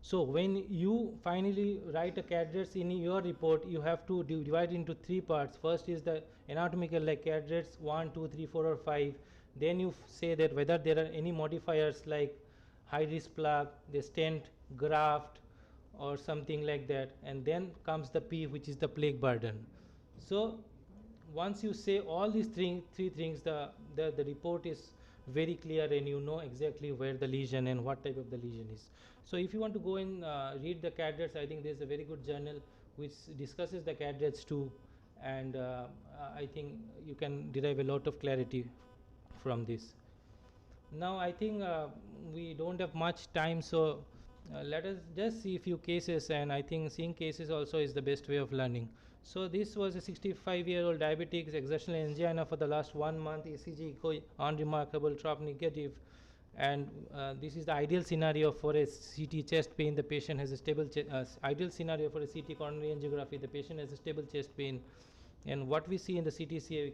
so when you finally write a CAD-RATS in your report, you have to divide into three parts. First is the anatomical, like CAD-RATS 1, 2, 3, 4 or 5. Then you say that whether there are any modifiers like high risk plaque, the stent, graft or something like that, and then comes the P, which is the plaque burden. So once you say all these three things, the report is very clear and you know exactly where the lesion and what type of the lesion is. So if you want to go and read the CAD-RATS, I think there's a very good journal which discusses the CAD-RATS too, and I think you can derive a lot of clarity from this. Now I think we don't have much time, so let us just see a few cases, and I think seeing cases also is the best way of learning. So this was a 65-year-old diabetic, exertional angina for the last 1 month, ECG echo unremarkable, trop negative, and this is the ideal scenario for a CT chest pain. The patient has a stable ideal scenario for a CT coronary angiography. The patient has a stable chest pain, and what we see in the CTCA,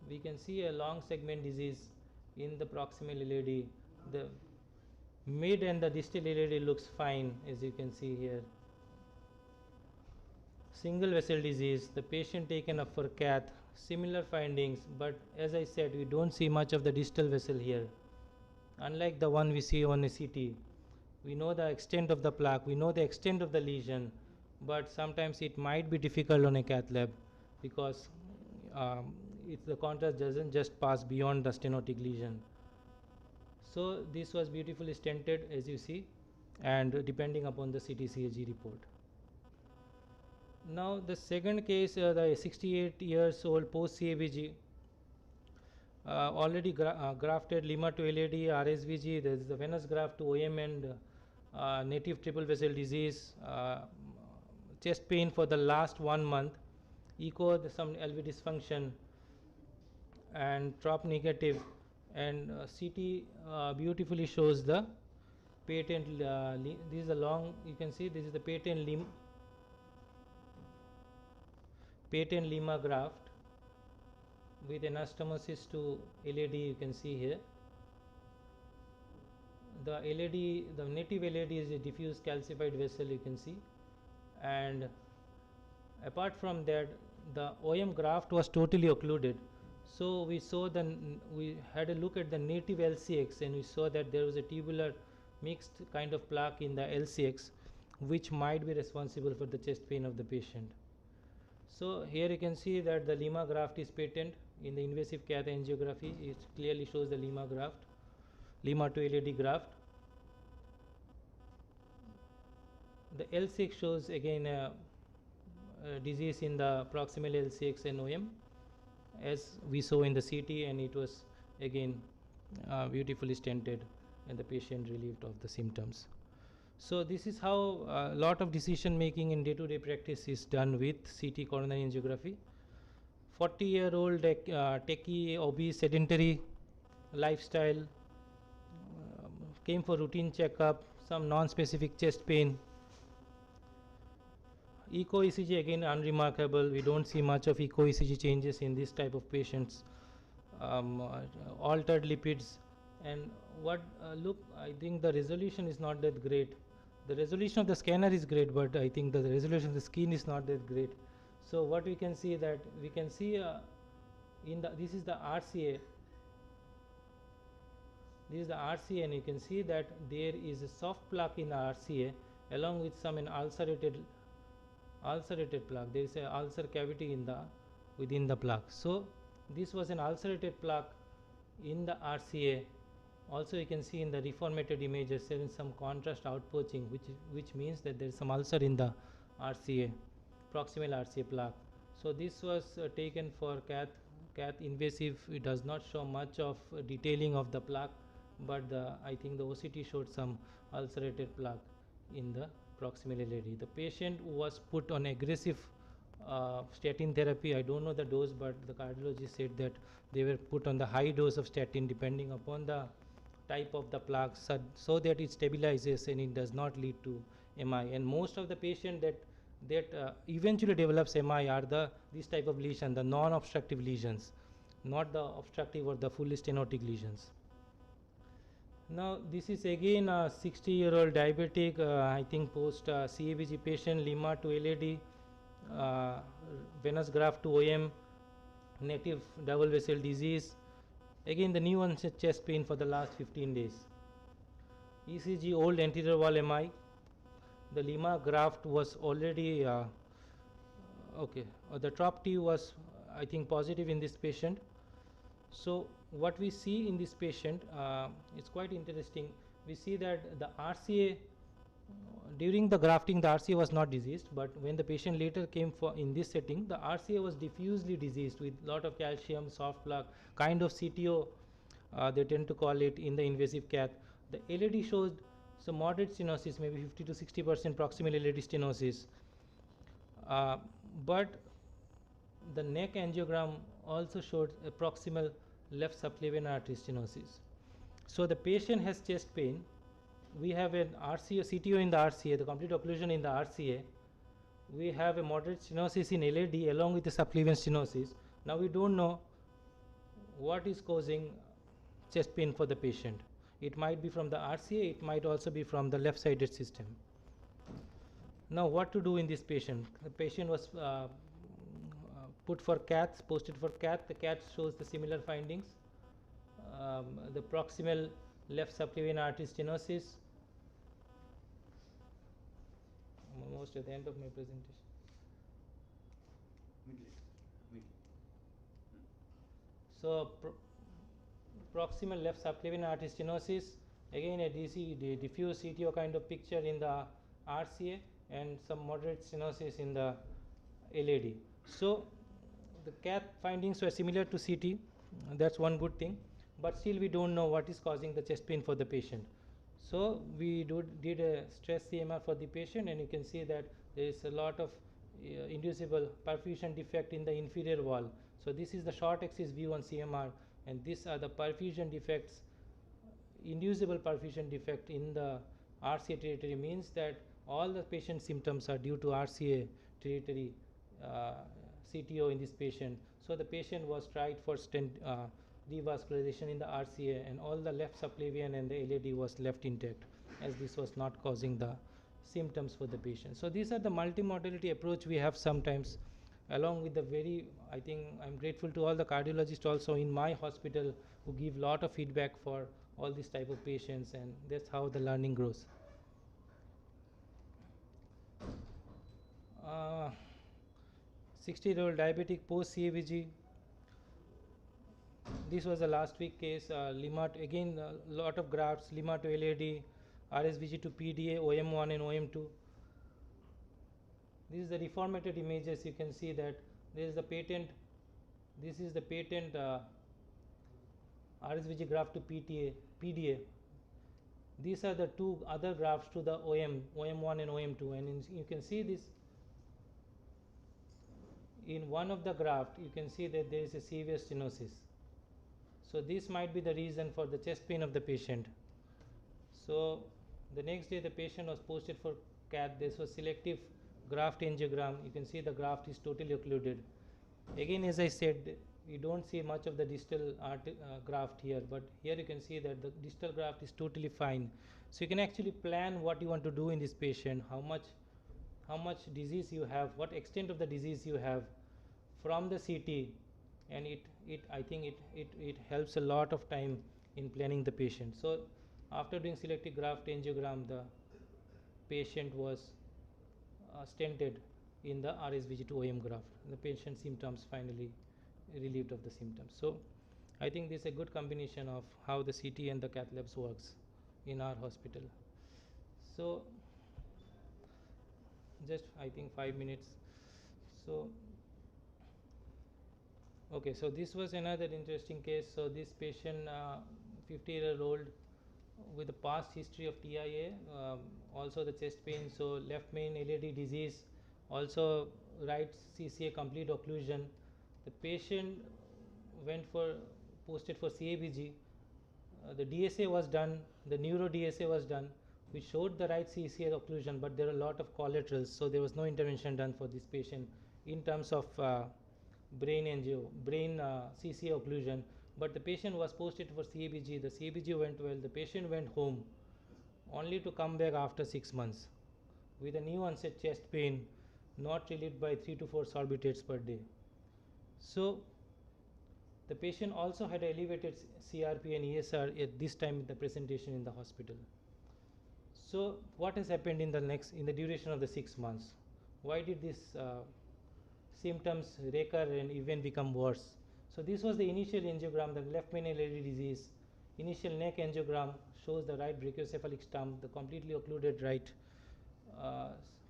we can see a long segment disease in the proximal LAD. The mid and the distal LAD looks fine, as you can see here. Single vessel disease, the patient taken up for cath, similar findings, but as I said, we don't see much of the distal vessel here. Unlike the one we see on a CT, we know the extent of the plaque, we know the extent of the lesion, but sometimes it might be difficult on a cath lab because the contrast doesn't just pass beyond the stenotic lesion. So this was beautifully stented, as you see, and depending upon the CTCAG report. Now the second case, the 68 years old post CABG, already grafted Lima to LAD, RSVG, there is the venous graft to OM and native triple vessel disease, chest pain for the last 1 month, echo some LV dysfunction and trop negative, and CT beautifully shows the patent, this is a long, you can see this is the patent Lima graft with anastomosis to LAD, you can see here. The LAD, the native LAD is a diffuse calcified vessel, you can see, and apart from that, the OM graft was totally occluded. So we had a look at the native LCX, and we saw that there was a tubular mixed kind of plaque in the LCX, which might be responsible for the chest pain of the patient. So here you can see that the Lima graft is patent in the invasive cath angiography. It clearly shows the Lima graft, Lima to LAD graft. The LCX shows again a disease in the proximal LCX and OM, as we saw in the CT, and it was again beautifully stented and the patient relieved of the symptoms. So this is how a lot of decision making in day-to-day practice is done with CT coronary angiography. 40-year-old techie, obese, sedentary lifestyle, came for routine checkup, some non-specific chest pain. Echo ECG again unremarkable. We don't see much of echo ECG changes in this type of patients. Altered lipids, and what look, I think the resolution is not that great. The resolution of the scanner is great, but I think the resolution of the skin is not that great. So what we can see that we can see in the this is the RCA. This is the RCA, and you can see that there is a soft plaque in the RCA along with some ulcerated plaque. There is a ulcer cavity in the within the plaque. So this was an ulcerated plaque in the RCA. Also you can see in the reformatted images there is some contrast outpoaching, which means that there is some ulcer in the RCA, proximal RCA plaque. So this was taken for cath invasive. It does not show much of detailing of the plaque, but I think the OCT showed some ulcerated plaque in the proximal LAD. The patient was put on aggressive statin therapy. I don't know the dose, but the cardiologist said that they were put on the high dose of statin depending upon the type of the plaque, so that it stabilizes and it does not lead to MI. And most of the patient that eventually develops MI are this type of lesion, the non-obstructive lesions, not the obstructive or the fully stenotic lesions. Now this is again a 60-year-old diabetic, I think post CABG patient, Lima to LAD, venous graft to OM, native double vessel disease. Again the new onset chest pain for the last 15 days. ECG old anterior wall MI. The Lima graft was already the TROP T was I think positive in this patient. So what we see in this patient is quite interesting. We see that the RCA during the grafting, the RCA was not diseased, but when the patient later came for in this setting, the RCA was diffusely diseased with lot of calcium, soft plaque, kind of CTO they tend to call it in the invasive cath. The LAD showed some moderate stenosis, maybe 50 to 60% proximal LAD stenosis, but the neck angiogram also showed a proximal left subclavian artery stenosis. So the patient has chest pain. We have an RCA, CTO in the RCA, the complete occlusion in the RCA. We have a moderate stenosis in LAD along with the subclavian stenosis. Now we don't know what is causing chest pain for the patient. It might be from the RCA, it might also be from the left-sided system. Now what to do in this patient? The patient was put for cath, posted for cath. The cath shows the similar findings. The proximal left subclavian artery stenosis. I'm almost at the end of my presentation. So proximal left subclavian artery stenosis, again a diffuse CTO kind of picture in the RCA and some moderate stenosis in the LAD. So the cath findings were similar to CT. That's one good thing, but still we don't know what is causing the chest pain for the patient. So we did a stress CMR for the patient, and you can see that there is a lot of inducible perfusion defect in the inferior wall. So this is the short axis view on CMR, and these are the perfusion defects. Inducible perfusion defect in the RCA territory means that all the patient symptoms are due to RCA territory CTO in this patient. So the patient was tried for stent revascularization in the RCA, and all the left subclavian and the LAD was left intact, as this was not causing the symptoms for the patient. So these are the multimodality approach we have sometimes, along with the I think I'm grateful to all the cardiologists also in my hospital who give lot of feedback for all these type of patients, and that's how the learning grows. 60-year-old diabetic post CABG. This was a last week case. Lima again a lot of grafts, Lima to LAD, RSVG to PDA, OM1 and OM2. This is the reformatted images. You can see that this is the patent RSVG graft to PDA. These are the two other grafts to the OM1 and OM2, and you can see this in one of the graft. You can see that there is a severe stenosis. So this might be the reason for the chest pain of the patient. So the next day the patient was posted for cath. This was selective graft angiogram. You can see the graft is totally occluded. Again, as I said, you don't see much of the distal graft here, but here you can see that the distal graft is totally fine. So you can actually plan what you want to do in this patient, how much disease you have, what extent of the disease you have from the CT, and I think it helps a lot of time in planning the patient. So after doing selective graft angiogram, the patient was stented in the RSVG2 OM graft. The patient symptoms finally relieved of the symptoms. So I think this is a good combination of how the CT and the cath labs works in our hospital. So just I think 5 minutes. So okay, so this was another interesting case. So this patient, 50-year-old with a past history of TIA, also the chest pain, so left main LAD disease, also right CCA complete occlusion. The patient went for posted for CABG. The DSA was done, the neuro DSA was done, which showed the right CCA occlusion, but there are a lot of collaterals, so there was no intervention done for this patient in terms of brain CCA occlusion. But the patient was posted for CABG. The CABG went well. The patient went home only to come back after 6 months with a new onset chest pain, not relieved by 3 to 4 sorbitates per day. So the patient also had elevated CRP and ESR at this time in the presentation in the hospital. So what has happened in the duration of the 6 months? Why did these symptoms recur and even become worse? So this was the initial angiogram, the left main LAD disease. Initial neck angiogram shows the right brachiocephalic stump, the completely occluded right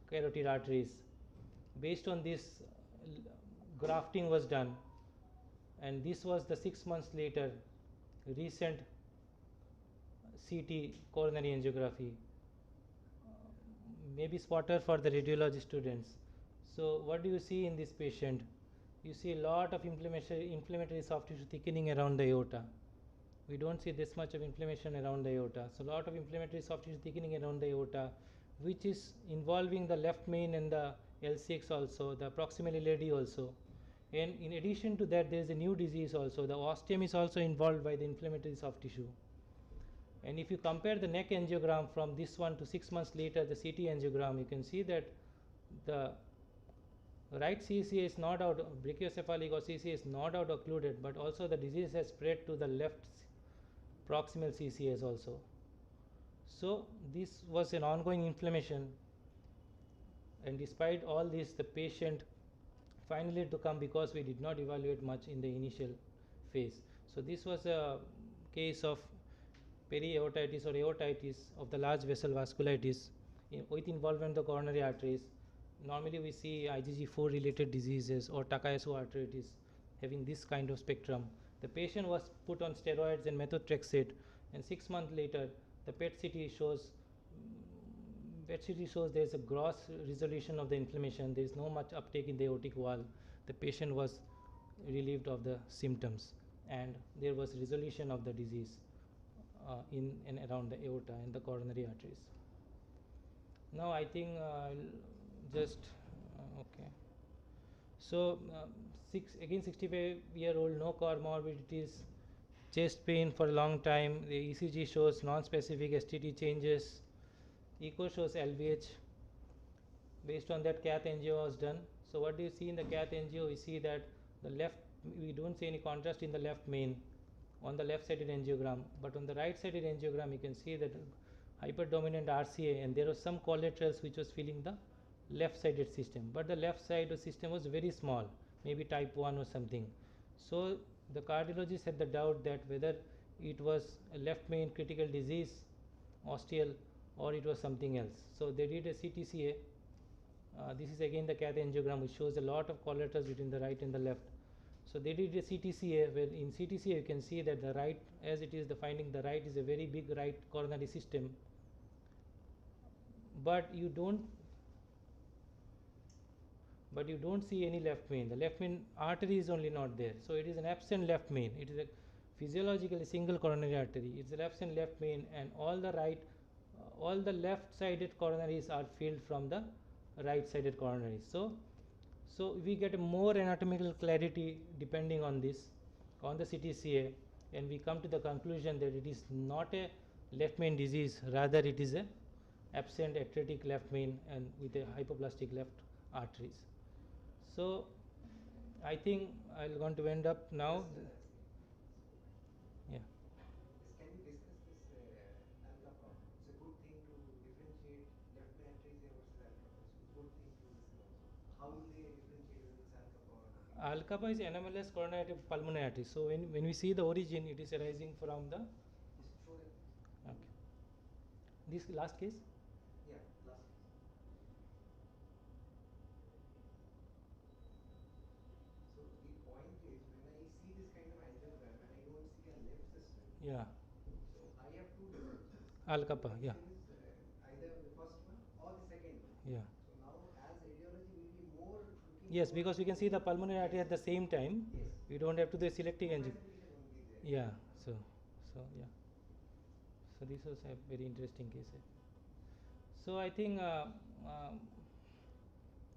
carotid arteries. Based on this, grafting was done, and this was the 6 months later recent CT coronary angiography. Maybe spotter for the radiology students. So what do you see in this patient? You see a lot of inflammatory soft tissue thickening around the aorta. We don't see this much of inflammation around the aorta. So a lot of inflammatory soft tissue thickening around the aorta, which is involving the left main and the L6 also, the proximal LAD also. And in addition to that, there is a new disease also. The ostium is also involved by the inflammatory soft tissue. And if you compare the neck angiogram from this one to 6 months later, the CT angiogram, you can see that the right CCA is not out, brachiocephalic or CCA is not out occluded, but also the disease has spread to the left proximal CCAs also. So this was an ongoing inflammation, and despite all this, the patient finally had to come because we did not evaluate much in the initial phase. So this was a case of periaortitis or aortitis of the large vessel vasculitis with involvement of the coronary arteries. Normally we see IgG4 related diseases or Takayasu arteritis having this kind of spectrum. The patient was put on steroids and methotrexate, and 6 months later the PET-CT shows there is a gross resolution of the inflammation. There is no much uptake in the aortic wall. The patient was relieved of the symptoms, and there was resolution of the disease in and around the aorta and the coronary arteries. Now I think just okay. So 65-year-old, no comorbidities, chest pain for a long time. The ECG shows non-specific STT changes. Echo shows LVH. Based on that, cath angio was done. So what do you see in the cath angio? We see that the left, we don't see any contrast in the left main on the left-sided angiogram, but on the right-sided angiogram you can see that hyperdominant RCA, and there was some collaterals which was filling the left-sided system, but the left side of system was very small, maybe type 1 or something. So the cardiologist had the doubt that whether it was a left main critical disease, ostial, or it was something else. So they did a CTCA. This is again the cath angiogram, which shows a lot of collaterals between the right and the left. So they did a CTCA, where in CTCA you can see that the right, as it is the finding, the right is a very big right coronary system, but you don't see any left main. The left main artery is only not there, so it is an absent left main. It is a physiologically single coronary artery. It's an absent left main, and all the left-sided coronaries are filled from the right-sided coronaries. So we get a more anatomical clarity depending on this, on the CTCA, and we come to the conclusion that it is not a left main disease, rather it is a absent atretic left main and with a hypoplastic left arteries. So I think I'm going to end up now. Yeah. Yes, can you discuss this alpha problem? It's a good thing to differentiate left main atresia versus alpha. It's a good thing to discuss. How will they differentiate whether it's alpha or not? Alcapa is anomalous coronary pulmonary artery. So when we see the origin, it is arising from the. Just show that. Okay. This last case. Yeah, last case. So the point is, when I see this kind of angiogram and I don't see a left system, Yeah. so I have two differences. Alcapa. Yeah. One is either the first one or the second one. Yeah. So now, as radiology, will be more looking. Yes, because we can see the pulmonary artery at the same time. Yes. We don't have to do a selective angio. Classification won't be there. Yeah. So yeah. So this was a very interesting case. So I think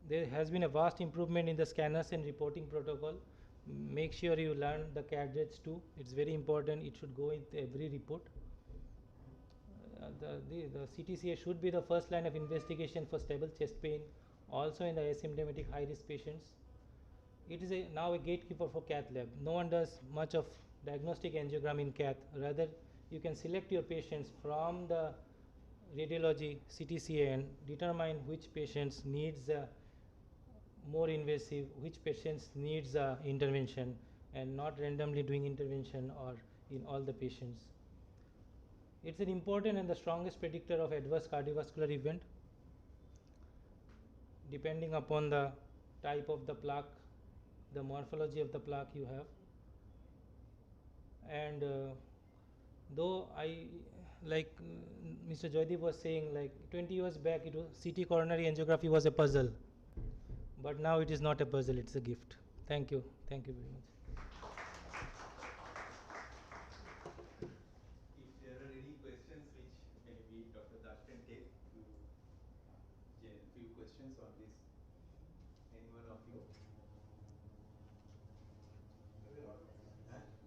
there has been a vast improvement in the scanners and reporting protocol. Make sure you learn the cadets too. It's very important. It should go in every report. The CTCA should be the first line of investigation for stable chest pain, also in the asymptomatic high risk patients. It is now a gatekeeper for cath lab. No one does much of diagnostic angiogram in cath. Rather, you can select your patients from the radiology CTCA and determine which patients needs more invasive, which patients needs intervention, and not randomly doing intervention or in all the patients. It's an important and the strongest predictor of adverse cardiovascular event, depending upon the type of the plaque, the morphology of the plaque you have. And though Mr. Joydeep was saying, like 20 years back, it was CT coronary angiography was a puzzle, but now it is not a puzzle; it's a gift. Thank you very much. If there are any questions which maybe Dr. Das can take, few questions on this. Any one of you?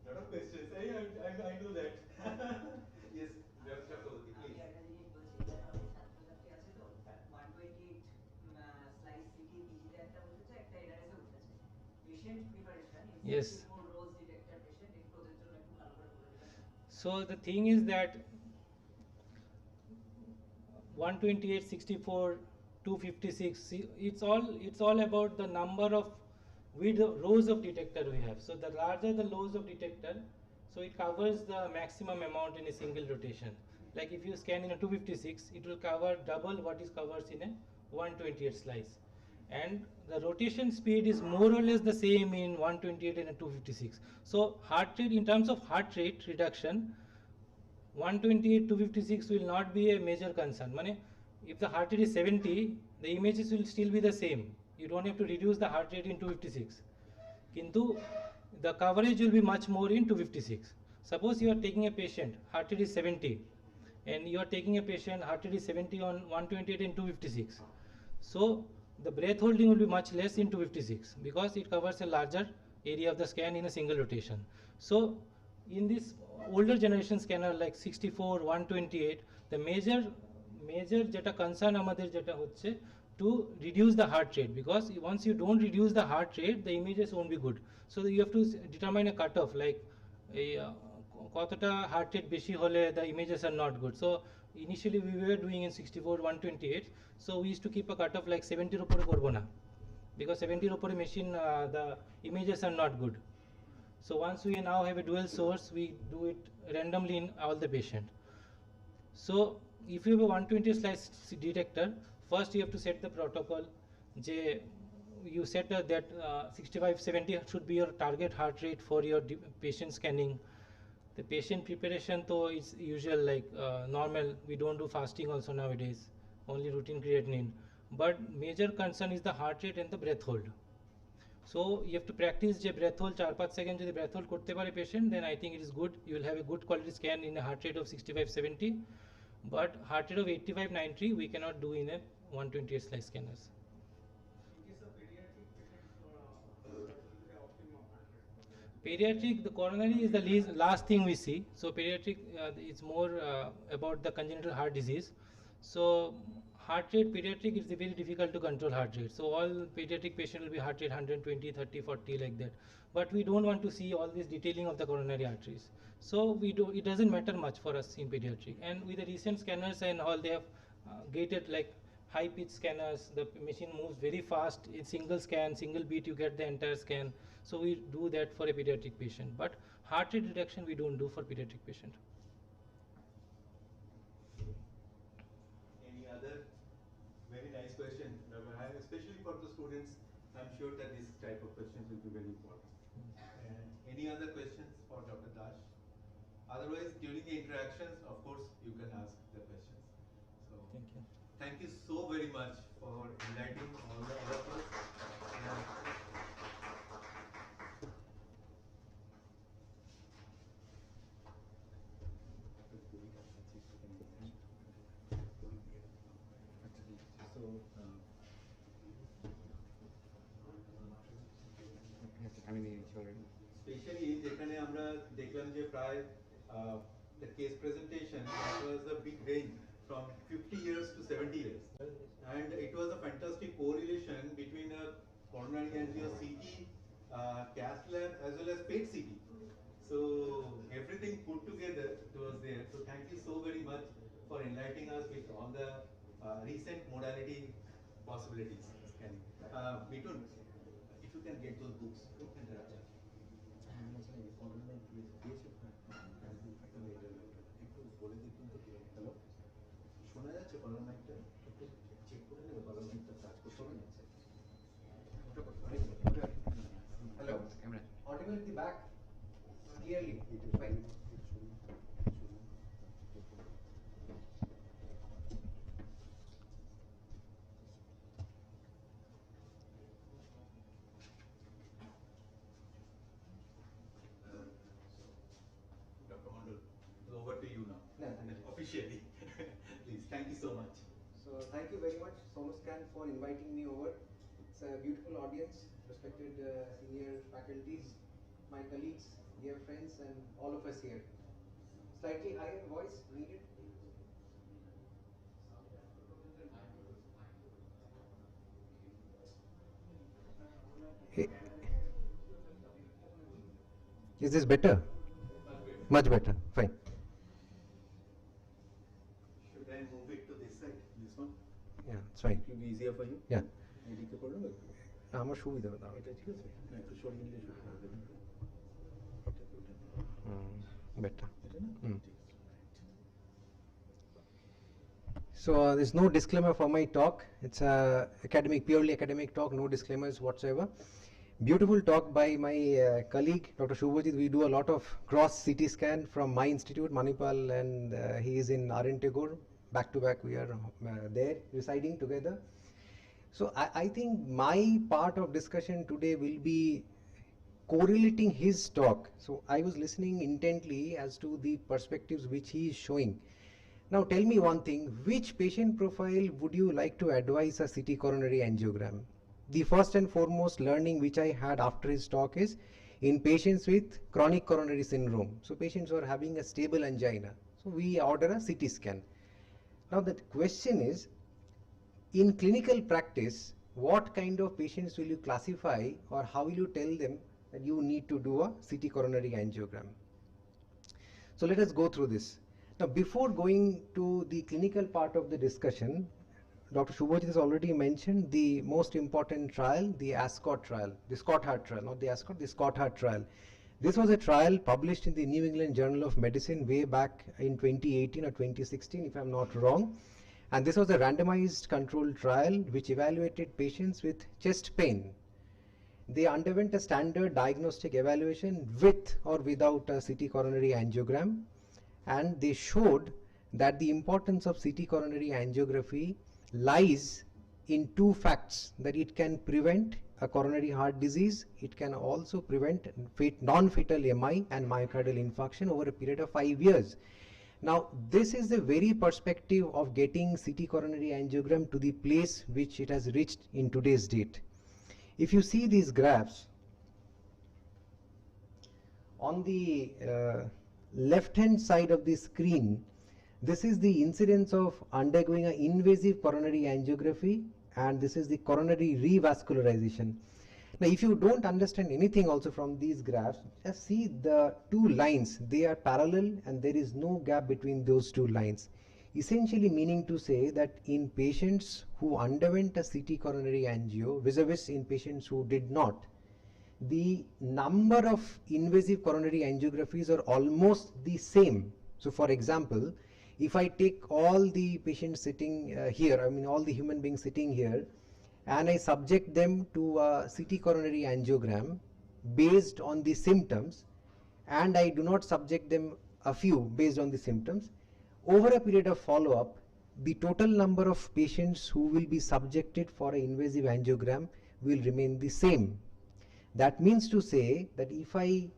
Lot of questions. I know that. Yes, Dr. Chakraborty, please. আমি একটা জিনিস বলছি, এখানে অনেক ছাত্রছাত্রী আছে তো, 128 slice city পিজিতে একটা উঠেছে, একটা এনআরএসে উঠেছে। Patient preparation in Yes. 64 rose detector patient, একটু ওদের জন্য একটু ভালো করে বলে দিবেন। So the thing is that 128, 64, 256, it's all about the number of rows of detector we have. So the larger the rows of detector, so it covers the maximum amount in a single rotation. Like if you scan in a 256, it will cover double what is covers in a 128 slice. And the rotation speed is more or less the same in 128 and a 256. So heart rate, in terms of heart rate reduction, 128 256 will not be a major concern. If the heart rate is 70, the images will still be the same. You don't have to reduce the heart rate in 256. Kintu the coverage will be much more in 256. Suppose you are taking a patient, heart rate is 70, and you are taking a patient, heart rate is 70 on 128 and 256. So the breath holding will be much less in 256 because it covers a larger area of the scan in a single rotation. So in this older generation scanner like 64, 128, the major jeta concern amader jeta hocche to reduce the heart rate, because once you don't reduce the heart rate, the images won't be good. So you have to determine a cutoff, like kotota heart rate beshi hole the images are not good. So initially we were doing in 64, 128, so we used to keep a cutoff like 70 opore korbo na, because 70 opore machine the images are not good. So once we now have a dual source, we do it randomly in all the patient. So if you have a 120 slice detector, first you have to set the protocol. you said that 65-70 should be your target heart rate for your patient scanning. The patient preparation though is usual, like normal. We don't do fasting also nowadays, only routine creatinine. But major concern is the heart rate and the breath hold. So you have to practice the breath hold 4-5 seconds যদি breath hold করতে পারে patient, then I think it is good. You will have a good quality scan in a heart rate of 65-70. But heart rate of 85-90 we cannot do in a 128 slice scanners. Pediatric, the coronary is the last thing we see. So pediatric is more about the congenital heart disease. So heart rate, pediatric is very difficult to control heart rate. So all pediatric patient will be heart rate 120, 30, 40 like that. But we don't want to see all this detailing of the coronary arteries. So it doesn't matter much for us in pediatric. And with the recent scanners and all, they have gated like high pitch scanners. The machine moves very fast. In single scan, single beat, you get the entire scan. So we do that for a pediatric patient. But heart rate reduction we don't do for pediatric patient. Any other? Very nice question, Dr. Hai, especially for the students. I'm sure that this type of questions will be very important. And any other questions for Dr. Dash? Otherwise, during the interactions, of course, you can ask the questions. So, thank you so very much for enlightening all of us. Especially যেখানে আমরা দেখলাম যে প্রায় the case presentation, that was a big range from 50 years to 70 years, and it was a fantastic correlation between a coronary angio CT, cath lab as well as PET CT. So everything put together was there. So thank you so very much for enlightening us with all the recent modality possibilities scanning. Mitun, if you can get those books. শোনা যাচ্ছে কলার মাইকটা একটু check করে নেবে কলার মাইকটা কাজ করছে hello audible at the back clearly fine. Dr. Mondal, over to you now. Officially. Please, thank you so much. So thank you very much, Sonoscan, for inviting me over. It's a beautiful audience, respected senior faculties, my colleagues, dear friends, and all of us here. Slightly higher voice needed. Hey. Is this better? Much better. Fine. Should I move it to this side? This one? Yeah, it's fine. It will be easier for you? Yeah. এদিকে করো না? আমার সুবিধা হবে তাহলে। এটা ঠিক আছে? না, একটু সরিয়ে নিলে সুবিধা হবে। Better. এটা না? ঠিক আছে। So there's no disclaimer for my talk. It's a purely academic talk, no disclaimers whatsoever. Beautiful talk by my colleague, Dr. Shubhajit. We do a lot of cross CT scan from my institute, Manipal, and he is in RN Tagore. Back to back, we are there residing together. So I think my part of discussion today will be correlating his talk. So I was listening intently as to the perspectives which he is showing. Now tell me one thing, which patient profile would you like to advise a CT coronary angiogram? The first and foremost learning which I had after his talk is in patients with chronic coronary syndrome. So patients who are having a stable angina. So we order a CT scan. Now the question is, in clinical practice, what kind of patients will you classify or how will you tell them that you need to do a CT coronary angiogram? So let us go through this. Now before going to the clinical part of the discussion, Dr. Shubhajit has already mentioned the most important trial, the ASCOT trial, the Scott Heart trial, not the ASCOT, the Scott Heart trial. This was a trial published in the New England Journal of Medicine way back in 2018 or 2016, if I'm not wrong. And this was a randomized controlled trial which evaluated patients with chest pain. They underwent a standard diagnostic evaluation with or without a CT coronary angiogram, and they showed that the importance of CT coronary angiography lies in two facts: that it can prevent a coronary heart disease, it can also prevent non-fatal MI and myocardial infarction over a period of 5 years. Now, this is the very perspective of getting CT coronary angiogram to the place which it has reached in today's date. If you see these graphs, on the left-hand side of the screen, this is the incidence of undergoing an invasive coronary angiography, and this is the coronary revascularization. Now, if you don't understand anything also from these graphs, just see the two lines. They are parallel and there is no gap between those two lines. Essentially meaning to say that in patients who underwent a CT coronary angio vis-a-vis in patients who did not, the number of invasive coronary angiographies are almost the same. So for example, if I take all the patients sitting here, I mean all the human beings sitting here, and I subject them to a CT coronary angiogram based on the symptoms, and I do not subject them a few based on the symptoms, over a period of follow-up, the total number of patients who will be subjected for an invasive angiogram will remain the same. That means to say that if I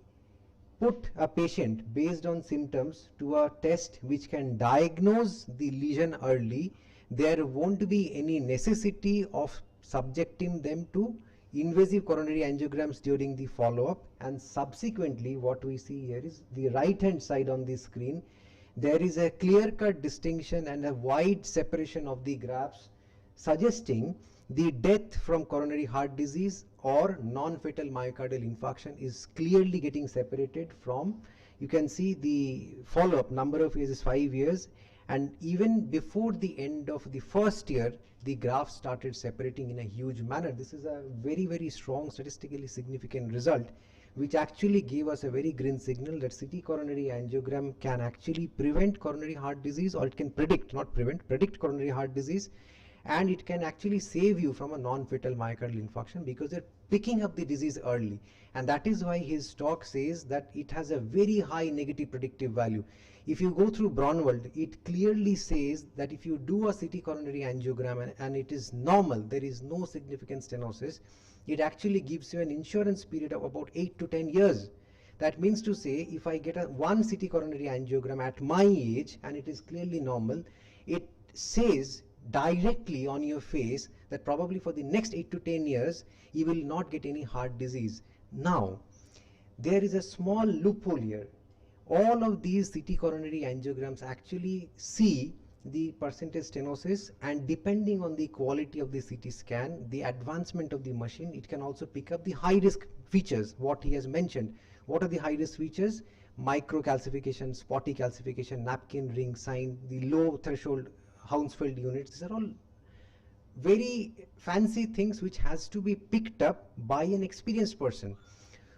put a patient based on symptoms to a test which can diagnose the lesion early, there won't be any necessity of subjecting them to invasive coronary angiograms during the follow-up. And subsequently, what we see here is the right-hand side on the screen. There is a clear-cut distinction and a wide separation of the graphs, suggesting the death from coronary heart disease or non-fatal myocardial infarction is clearly getting separated from, you can see the follow-up number of years is 5 years, and even before the end of the first year, the graph started separating in a huge manner. This is a very, very strong statistically significant result, which actually gave us a very green signal that CT coronary angiogram can actually prevent coronary heart disease, or it can predict, not prevent, predict coronary heart disease, and it can actually save you from a non-fatal myocardial infarction because they're picking up the disease early. And that is why his talk says that it has a very high negative predictive value. If you go through Braunwald, it clearly says that if you do a CT coronary angiogram and it is normal, there is no significant stenosis, it actually gives you an insurance period of about 8 to 10 years. That means to say, if I get one CT coronary angiogram at my age and it is clearly normal, it says directly on your face that probably for the next 8 to 10 years, you will not get any heart disease. Now, there is a small loophole here. All of these CT coronary angiograms actually see the percentage stenosis, and depending on the quality of the CT scan, the advancement of the machine, it can also pick up the high risk features, what he has mentioned. What are the high risk features? Microcalcification, spotty calcification, napkin ring sign, the low threshold Hounsfield units. These are all very fancy things which has to be picked up by an experienced person.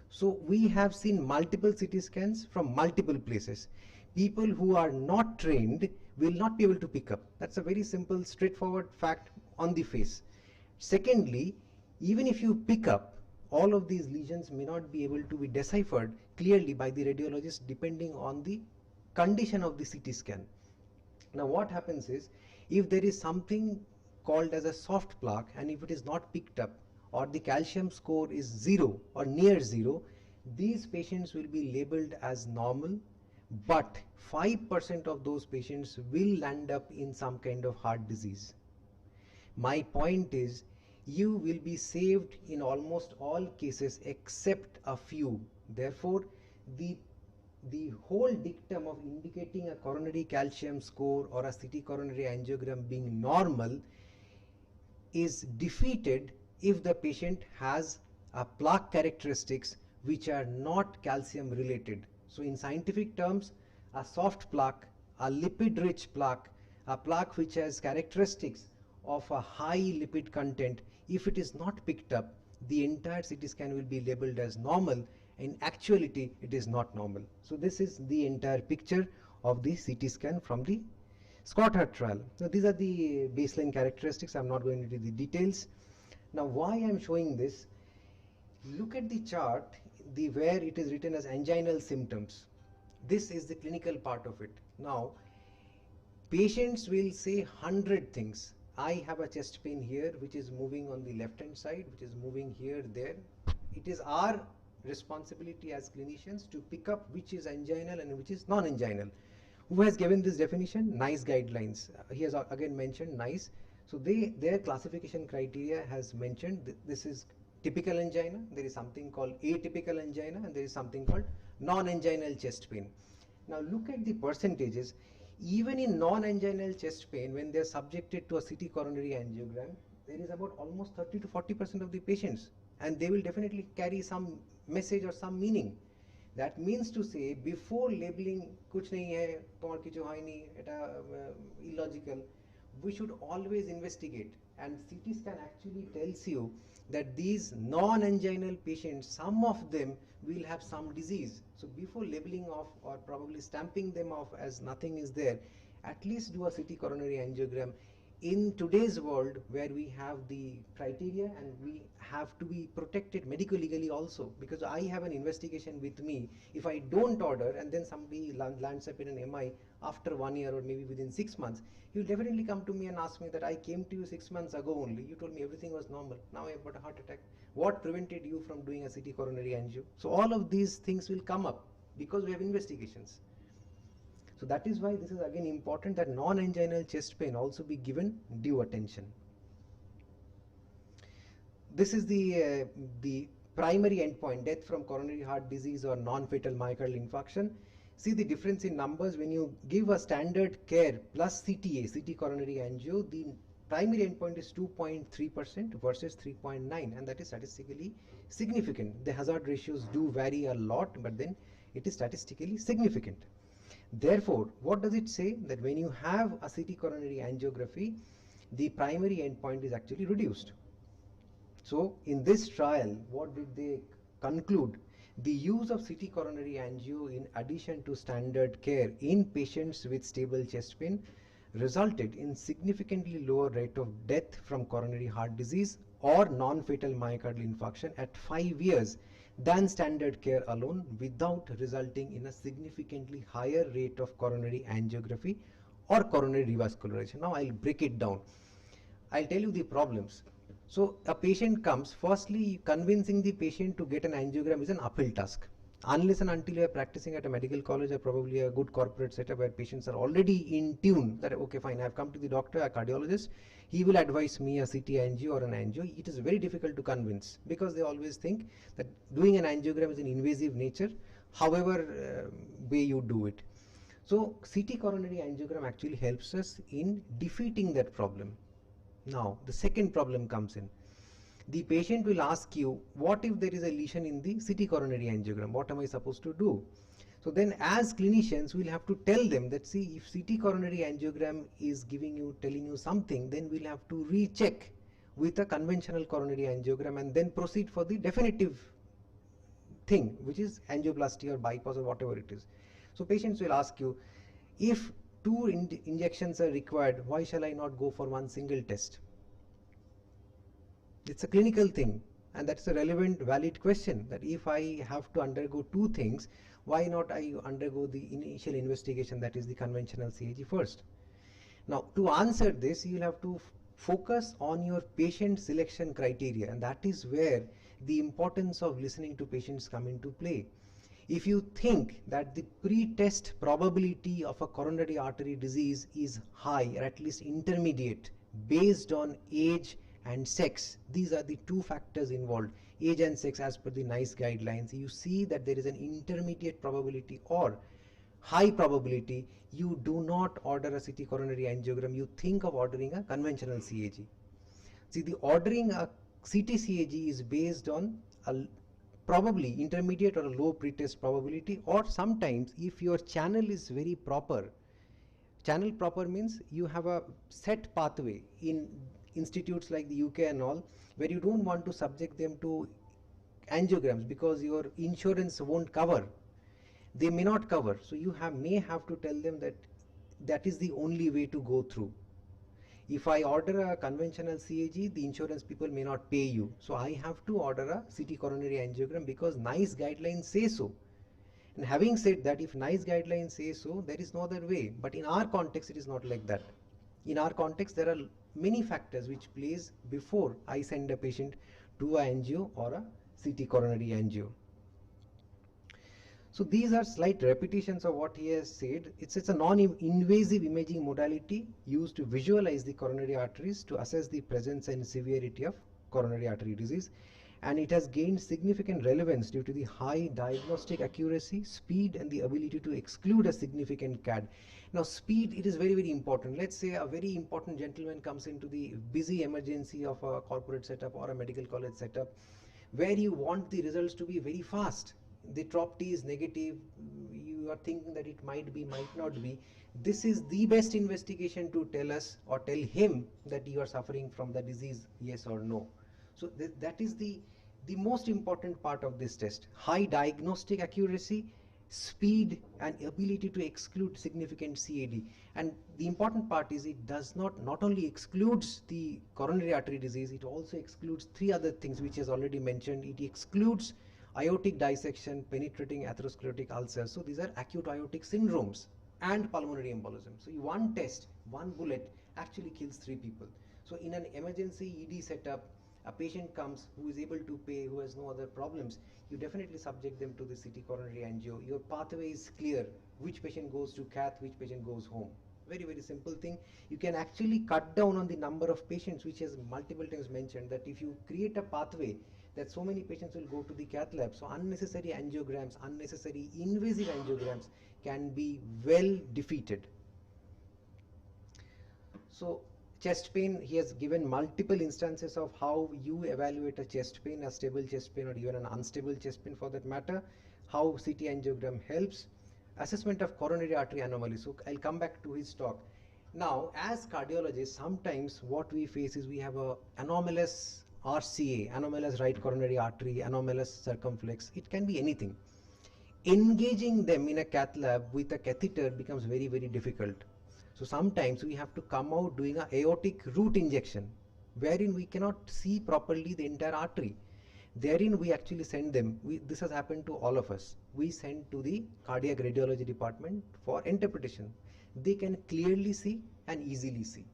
So we have seen multiple CT scans from multiple places. People who are not trained will not be able to pick up. That's a very simple, straightforward fact on the face. Secondly, even if you pick up, all of these lesions may not be able to be deciphered clearly by the radiologist depending on the condition of the CT scan. Now what happens is, if there is something called as a soft plaque, and if it is not picked up, or the calcium score is 0 or near 0, these patients will be labeled as normal, but 5% of those patients will land up in some kind of heart disease. My point is, you will be saved in almost all cases except a few. Therefore, the whole dictum of indicating a coronary calcium score or a CT coronary angiogram being normal is defeated if the patient has a plaque characteristics which are not calcium related. So in scientific terms, a soft plaque, a lipid rich plaque, a plaque which has characteristics of a high lipid content, if it is not picked up, the entire CT scan will be labeled as normal. In actuality, it is not normal. So this is the entire picture of the CT scan from the Scott Hart trial. So these are the baseline characteristics. I'm not going into the details. Now why I'm showing this, look at the chart, where it is written as anginal symptoms. This is the clinical part of it. Now patients will say 100 things. I have a chest pain here which is moving on the left hand side, which is moving here, there. It is our responsibility as clinicians to pick up which is anginal and which is non-anginal. Who has given this definition? NICE guidelines. He has again mentioned NICE. So their classification criteria has mentioned this is typical angina, there is something called atypical angina, and there is something called non-anginal chest pain. Now look at the percentages. Even in non-anginal chest pain, when they are subjected to a CT coronary angiogram, there is about almost 30 to 40% of the patients, and they will definitely carry some message or some meaning. That means to say, before labeling kuch nahi hai, tomar kichu hai nahi, eta illogical, we should always investigate. And CT scan actually tells you that these non-anginal patients, some of them will have some disease. So before labeling off or probably stamping them off as nothing is there, at least do a CT coronary angiogram. In today's world, where we have the criteria and we have to be protected medico-legally also, because I have an investigation with me. If I don't order and then somebody lands up in an MI after 1 year or maybe within 6 months, he'll definitely come to me and ask me that I came to you 6 months ago only. You told me everything was normal. Now I've got a heart attack. What prevented you from doing a CT coronary angio? So all of these things will come up because we have investigations. So that is why this is again important that non-anginal chest pain also be given due attention. This is the primary endpoint, death from coronary heart disease or non-fatal myocardial infarction. See the difference in numbers when you give a standard care plus CTA, CT coronary angio, the primary endpoint is 2.3% versus 3.9%, and that is statistically significant. The hazard ratios do vary a lot, but then it is statistically significant. Therefore, what does it say? That when you have a CT coronary angiography, the primary endpoint is actually reduced. So in this trial, what did they conclude? The use of CT coronary angio in addition to standard care in patients with stable chest pain resulted in significantly lower rate of death from coronary heart disease or non-fatal myocardial infarction at 5 years than standard care alone, without resulting in a significantly higher rate of coronary angiography or coronary revascularization. Now I'll break it down. I'll tell you the problems. So a patient comes, firstly convincing the patient to get an angiogram is an uphill task. Unless and until you are practicing at a medical college or probably a good corporate setup where patients are already in tune that okay fine, I have come to the doctor, a cardiologist, he will advise me a CT angio or an angio. It is very difficult to convince because they always think that doing an angiogram is an invasive nature, however way you do it. So CT coronary angiogram actually helps us in defeating that problem. Now the second problem comes in. The patient will ask you, what if there is a lesion in the CT coronary angiogram? What am I supposed to do? So then as clinicians, we'll have to tell them that, see, if CT coronary angiogram is telling you something, then we'll have to recheck with a conventional coronary angiogram and then proceed for the definitive thing, which is angioplasty or bypass or whatever it is. So patients will ask you, if 2 injections are required, why shall I not go for one single test? It's a clinical thing, and that's a relevant, valid question, that if I have to undergo 2 things, why not I undergo the initial investigation, that is the conventional CAG first? Now to answer this, you'll have to focus on your patient selection criteria, and that is where the importance of listening to patients come into play. If you think that the pre-test probability of a coronary artery disease is high or at least intermediate based on age and sex, these are the 2 factors involved, age and sex as per the NICE guidelines, you see that there is an intermediate probability or high probability, you do not order a CT coronary angiogram, you think of ordering a conventional CAG. See, the ordering a CT CAG is based on a probably intermediate or a low pretest probability, or sometimes if your channel is very proper. Channel proper means you have a set pathway in institutes like the UK and all, where you don't want to subject them to angiograms because your insurance won't cover. They may not cover, so you may have to tell them that that is the only way to go through. If I order a conventional CAG, the insurance people may not pay you. So I have to order a CT coronary angiogram because NICE guidelines say so. And having said that, if NICE guidelines say so, there is no other way. But in our context, it is not like that. In our context, there are many factors which plays before I send a patient to a angio or a CT coronary angio. So these are slight repetitions of what he has said. It's a non-invasive imaging modality used to visualize the coronary arteries to assess the presence and severity of coronary artery disease. And it has gained significant relevance due to the high diagnostic accuracy, speed, and the ability to exclude a significant CAD. Now speed, it is very, very important. Let's say a very important gentleman comes into the busy emergency of a corporate setup or a medical college setup where you want the results to be very fast. The TROP-T is negative, you are thinking that it might be, might not be. This is the best investigation to tell us or tell him that you are suffering from the disease, yes or no. So that is the most important part of this test. High diagnostic accuracy, speed, and ability to exclude significant CAD. And the important part is it does not only excludes the coronary artery disease, it also excludes three other things which is already mentioned. It excludes aortic dissection, penetrating atherosclerotic ulcers. So these are acute aortic syndromes and pulmonary embolism. So one test, one bullet actually kills 3 people. So in an emergency ED setup, a patient comes who is able to pay, who has no other problems, you definitely subject them to the CT coronary angio. Your pathway is clear, which patient goes to cath, which patient goes home. Very, very simple thing. You can actually cut down on the number of patients, which has multiple times mentioned that if you create a pathway that so many patients will go to the cath lab, so unnecessary angiograms, unnecessary invasive angiograms can be well defeated. So chest pain, he has given multiple instances of how you evaluate a chest pain, a stable chest pain or even an unstable chest pain for that matter, how CT angiogram helps, assessment of coronary artery anomalies. So I'll come back to his talk. Now, as cardiologists, sometimes what we face is we have a anomalous RCA, anomalous right coronary artery, anomalous circumflex. It can be anything. Engaging them in a cath lab with a catheter becomes very, very difficult. So sometimes we have to come out doing a aortic root injection, wherein we cannot see properly the entire artery. Therein we actually send them, this has happened to all of us, we send to the cardiac radiology department for interpretation. They can clearly see and easily see.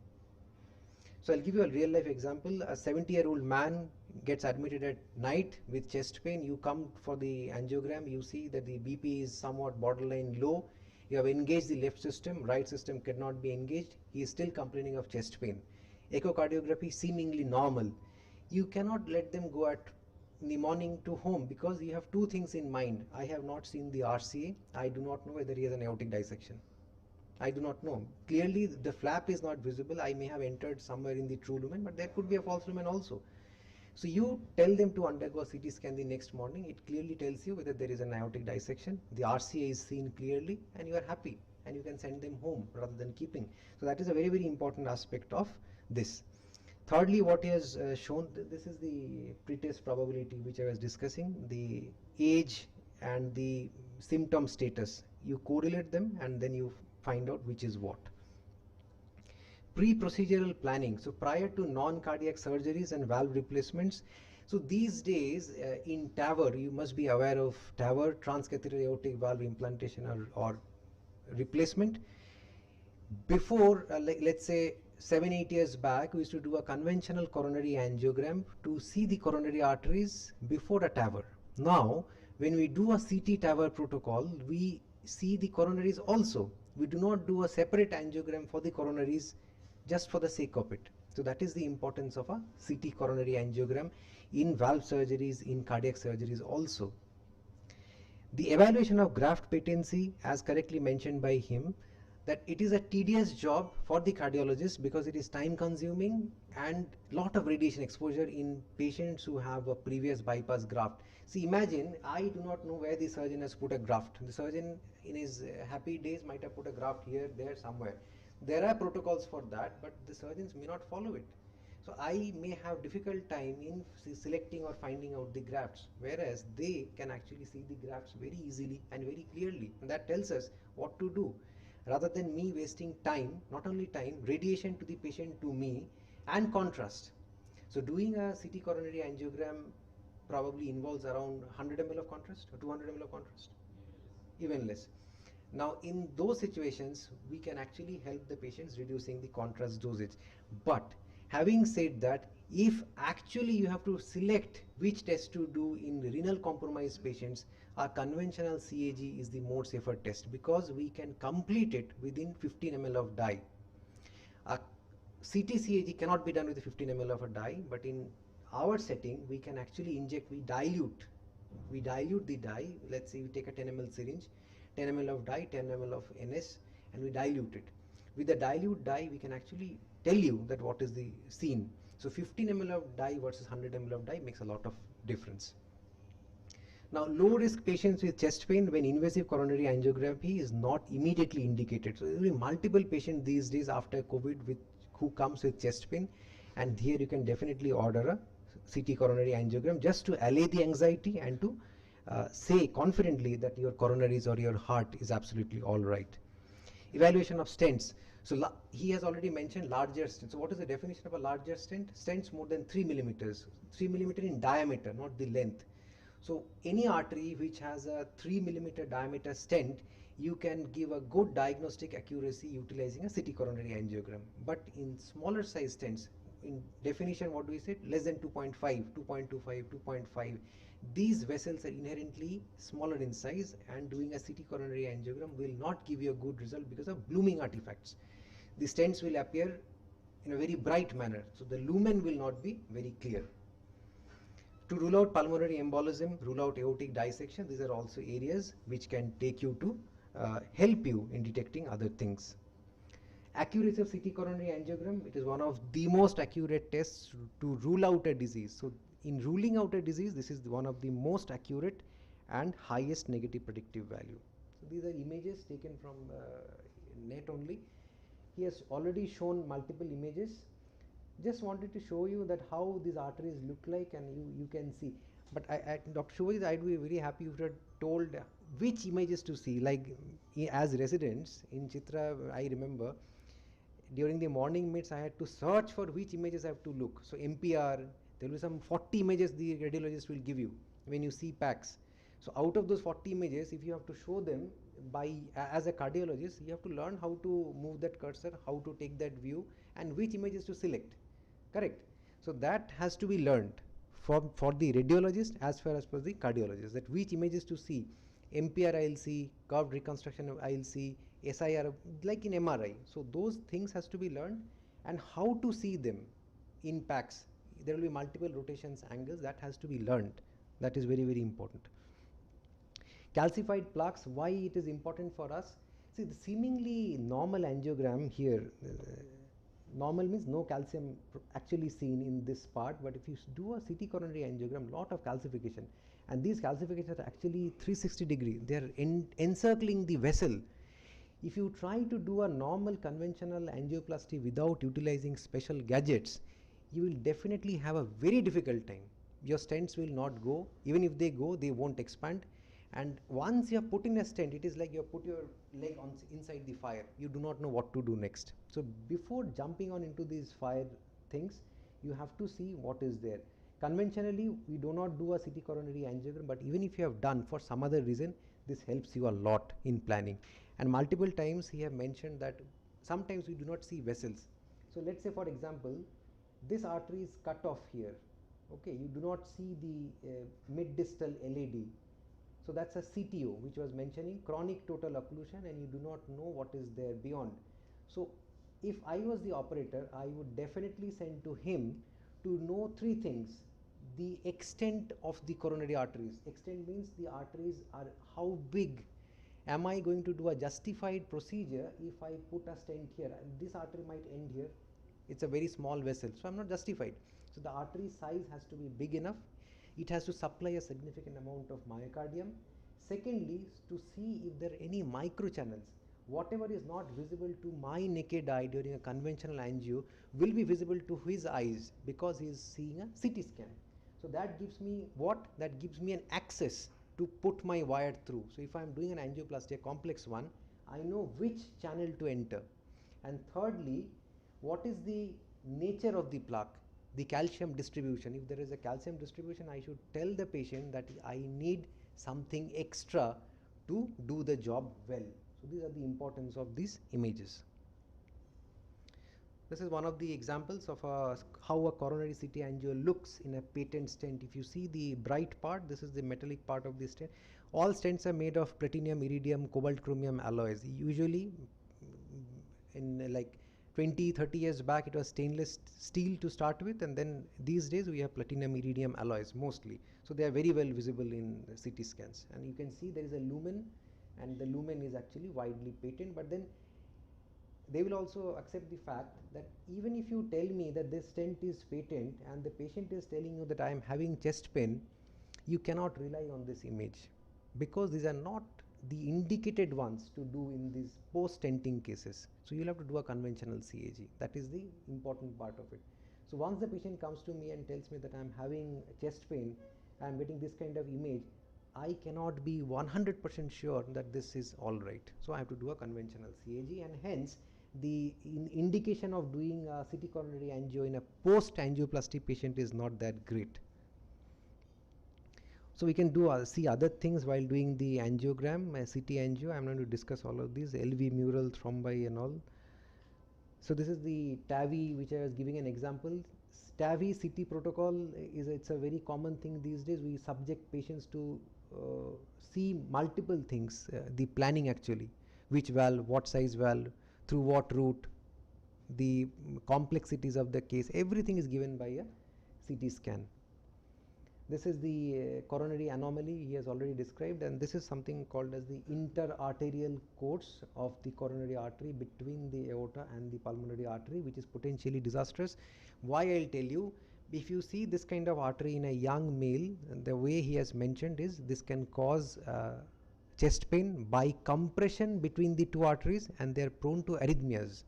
So I'll give you a real life example. A 70-year-old man gets admitted at night with chest pain. You come for the angiogram, you see that the BP is somewhat borderline low. You have engaged the left system, right system cannot be engaged. He is still complaining of chest pain. Echocardiography seemingly normal. You cannot let them go in the morning to home because you have 2 things in mind. I have not seen the RCA. I do not know whether he has an aortic dissection. I do not know. Clearly the flap is not visible. I may have entered somewhere in the true lumen, but there could be a false lumen also. So you tell them to undergo a CT scan the next morning. It clearly tells you whether there is an aortic dissection. The RCA is seen clearly and you are happy and you can send them home rather than keeping. So that is a very, very important aspect of this. Thirdly, what he has shown, this is the pretest probability which I was discussing, the age and the symptom status. You correlate them and then you find out which is what. Pre-procedural planning. So prior to non-cardiac surgeries and valve replacements. So these days in TAVR, you must be aware of TAVR, transcatheter aortic valve implantation or replacement. Before, let's say 7-8 years back, we used to do a conventional coronary angiogram to see the coronary arteries before a TAVR. Now, when we do a CT TAVR protocol, we see the coronaries also. We do not do a separate angiogram for the coronaries just for the sake of it. So that is the importance of a CT coronary angiogram in valve surgeries, in cardiac surgeries also. The evaluation of graft patency, as correctly mentioned by him, that it is a tedious job for the cardiologist because it is time consuming and lot of radiation exposure in patients who have a previous bypass graft. See, imagine, I do not know where the surgeon has put a graft. The surgeon in his happy days might have put a graft here, there, somewhere. There are protocols for that, but the surgeons may not follow it. So I may have difficult time in selecting or finding out the grafts, whereas they can actually see the grafts very easily and very clearly. And that tells us what to do. rather than me wasting time, not only time, radiation to the patient, to me, and contrast. So doing a CT coronary angiogram probably involves around 100 ml of contrast or 200 ml of contrast, even less. Now in those situations we can actually help the patients reducing the contrast dosage. But having said that, if actually you have to select which test to do in renal compromised patients, a conventional CAG is the more safer test, because we can complete it within 15 ml of dye. A CT CAG cannot be done with 15 ml of a dye, but in our setting we can actually inject, we dilute the dye. Let's say we take a 10 ml syringe, 10 ml of dye, 10 ml of NS, and we dilute it. With the dilute dye we can actually tell you that what is the scene. So 15 ml of dye versus 100 ml of dye makes a lot of difference. Now, low risk patients with chest pain, when invasive coronary angiography is not immediately indicated. So there will be multiple patients these days after COVID who comes with chest pain, and here you can definitely order a CT coronary angiogram just to allay the anxiety and to say confidently that your coronaries or your heart is absolutely all right. Evaluation of stents. So he has already mentioned larger stents. So what is the definition of a larger stent? Stents more than 3 millimeters, 3 millimeter in diameter, not the length. So any artery which has a 3 millimeter diameter stent, you can give a good diagnostic accuracy utilizing a CT coronary angiogram. But in smaller size stents, in definition what do we say? Less than 2.5, 2.25, 2.5. These vessels are inherently smaller in size, and doing a CT coronary angiogram will not give you a good result because of blooming artifacts. The stents will appear in a very bright manner, so the lumen will not be very clear. To rule out pulmonary embolism, rule out aortic dissection, these are also areas which can take you to help you in detecting other things. Accuracy of CT coronary angiogram, it is one of the most accurate tests to rule out a disease. So in ruling out a disease, this is one of the most accurate and highest negative predictive value. So these are images taken from net only. He has already shown multiple images. Just wanted to show you that how these arteries look like, and you can see. But Dr. Shubhajit, I'd be very happy if you had told which images to see. Like as residents in Chitra, I remember during the morning meets I had to search for which images I have to look. So MPR, there will be some 40 images the radiologist will give you when you see PACS. So out of those 40 images, if you have to show them as a cardiologist, you have to learn how to move that cursor, how to take that view, and which images to select. Correct? So that has to be learned for the radiologist as far as for the cardiologist, that which images to see. MPR I will see, curved reconstruction I will see, SIR like in MRI. So those things has to be learned, and how to see them in PACS. There will be multiple rotations, angles, that has to be learned. That is very, very important. Calcified plaques, why it is important for us? See, the seemingly normal angiogram here, normal means no calcium actually seen in this part, but if you do a CT coronary angiogram, lot of calcification, and these calcifications are actually 360 degree. They are encircling the vessel. If you try to do a normal conventional angioplasty without utilizing special gadgets, you will definitely have a very difficult time. Your stents will not go. Even if they go, they won't expand. And once you have put in a stent, it is like you have put your leg on inside the fire. You do not know what to do next. So before jumping on into these fire things, you have to see what is there. Conventionally, we do not do a CT coronary angiogram, but even if you have done for some other reason, this helps you a lot in planning. And multiple times he have mentioned that sometimes we do not see vessels. So let's say, for example, this artery is cut off here. Okay, you do not see the mid-distal LAD. So that's a CTO, which was mentioning chronic total occlusion, and you do not know what is there beyond. So if I was the operator, I would definitely send to him to know three things. The extent of the coronary arteries. Extent means the arteries are how big. Am I going to do a justified procedure if I put a stent here? This artery might end here. It's a very small vessel, so I'm not justified. So the artery size has to be big enough. It has to supply a significant amount of myocardium. Secondly, to see if there are any microchannels. Whatever is not visible to my naked eye during a conventional angio will be visible to his eyes because he is seeing a CT scan. So that gives me what? That gives me an access to put my wire through. So if I am doing an angioplasty, a complex one, I know which channel to enter. And thirdly, what is the nature of the plaque, the calcium distribution. If there is a calcium distribution, I should tell the patient that I need something extra to do the job well. So these are the importance of these images. This is one of the examples of how a coronary CT angio looks in a patent stent. If you see the bright part, this is the metallic part of the stent. All stents are made of platinum, iridium, cobalt, chromium alloys. Usually in like 20-30 years back it was stainless steel to start with, and then these days we have platinum, iridium alloys mostly. So they are very well visible in CT scans, and you can see there is a lumen, and the lumen is actually widely patent. But then they will also accept the fact that even if you tell me that this stent is patent and the patient is telling you that I am having chest pain, you cannot rely on this image, because these are not the indicated ones to do in these post-stenting cases. So you will have to do a conventional CAG. That is the important part of it. So once the patient comes to me and tells me that I am having chest pain, I am getting this kind of image, I cannot be 100% sure that this is all right. So I have to do a conventional CAG, and hence the indication of doing a CT coronary angio in a post-angioplasty patient is not that great. So we can do see other things while doing the angiogram, CT angio. I am going to discuss all of these, LV mural, thrombi and all. So this is the TAVI, which I was giving an example. TAVI CT protocol it's a very common thing these days. We subject patients to see multiple things, the planning actually, which valve, what size valve, through what route, the complexities of the case, everything is given by a CT scan. This is the coronary anomaly he has already described, and this is something called as the interarterial course of the coronary artery between the aorta and the pulmonary artery, which is potentially disastrous. Why, I'll tell you. If you see this kind of artery in a young male, the way he has mentioned is this can cause chest pain by compression between the two arteries, and they are prone to arrhythmias.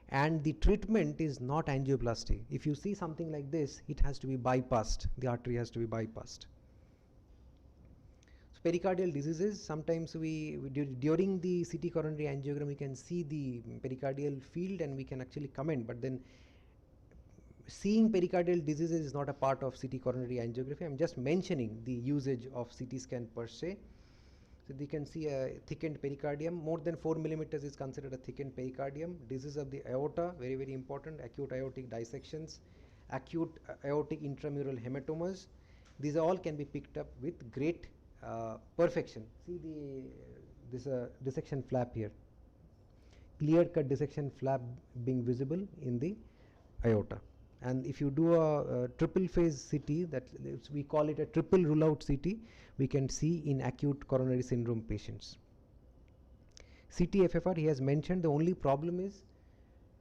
And the treatment is not angioplasty. If you see something like this, it has to be bypassed. The artery has to be bypassed. So pericardial diseases, sometimes during the CT coronary angiogram, we can see the pericardial field and we can actually comment, but then seeing pericardial diseases is not a part of CT coronary angiography. I am just mentioning the usage of CT scan per se. So you can see a thickened pericardium. More than 4 millimeters is considered a thickened pericardium. Disease of the aorta, very, very important. Acute aortic dissections, acute aortic intramural hematomas. These all can be picked up with great perfection. See this dissection flap here. Clear cut dissection flap being visible in the aorta. And if you do a triple phase CT, that we call it a triple rule out CT, we can see in acute coronary syndrome patients. CT FFR he has mentioned, the only problem is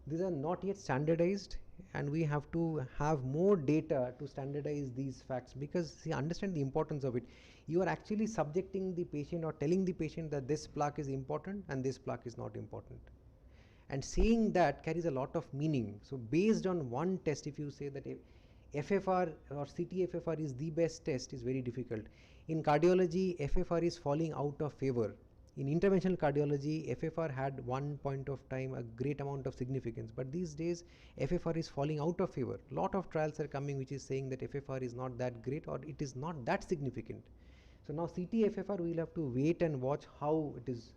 these are not yet standardized, and we have to have more data to standardize these facts, because see, understand the importance of it. You are actually subjecting the patient or telling the patient that this plaque is important and this plaque is not important. And saying that carries a lot of meaning. So based on one test, if you say that FFR or CT FFR is the best test, is very difficult. In cardiology, FFR is falling out of favor. In interventional cardiology, FFR had one point of time a great amount of significance, but these days FFR is falling out of favor. Lot of trials are coming which is saying that FFR is not that great or it is not that significant. So now CT FFR, we will have to wait and watch how it is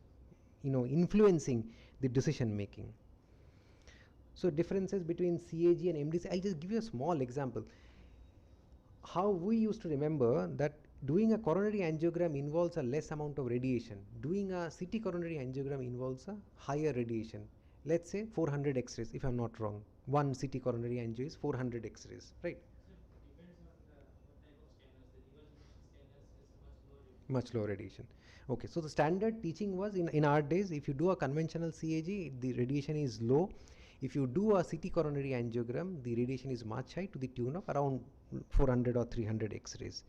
influencing the decision making. So differences between CAG and MDC, I'll just give you a small example. How we used to remember that doing a coronary angiogram involves a less amount of radiation. Doing a CT coronary angiogram involves a higher radiation. Let's say 400 X-rays, if I'm not wrong. One CT coronary angio is 400 X-rays, right? Much lower radiation. Okay, so the standard teaching was in our days, if you do a conventional CAG, the radiation is low. If you do a CT coronary angiogram, the radiation is much high, to the tune of around 400 or 300 X-rays.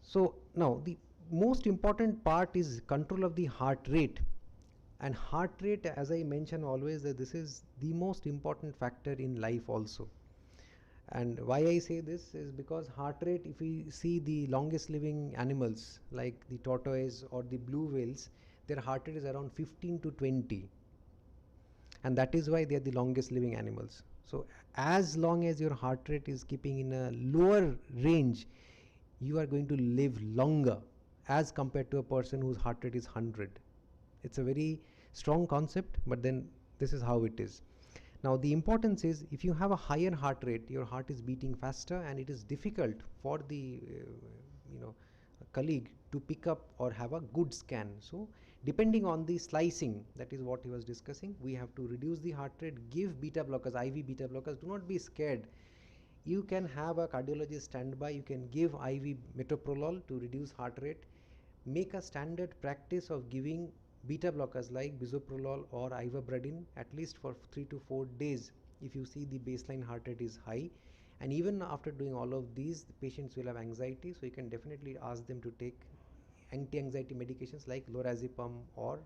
So now the most important part is control of the heart rate. And heart rate, as I mention always, that this is the most important factor in life also. And why I say this is because heart rate, if we see the longest living animals like the tortoise or the blue whales, their heart rate is around 15 to 20, and that is why they are the longest living animals. So as long as your heart rate is keeping in a lower range, you are going to live longer as compared to a person whose heart rate is 100. It's a very strong concept, but then this is how it is. Now the importance is, if you have a higher heart rate, your heart is beating faster, and it is difficult for the colleague to pick up or have a good scan. So depending on the slicing, that is what he was discussing, we have to reduce the heart rate, give beta blockers, IV beta blockers. Do not be scared. You can have a cardiologist standby, you can give IV metoprolol to reduce heart rate. Make a standard practice of giving beta blockers like bisoprolol or ivabradine at least for 3 to 4 days if you see the baseline heart rate is high. And even after doing all of these, the patients will have anxiety, so you can definitely ask them to take anti-anxiety medications like lorazepam or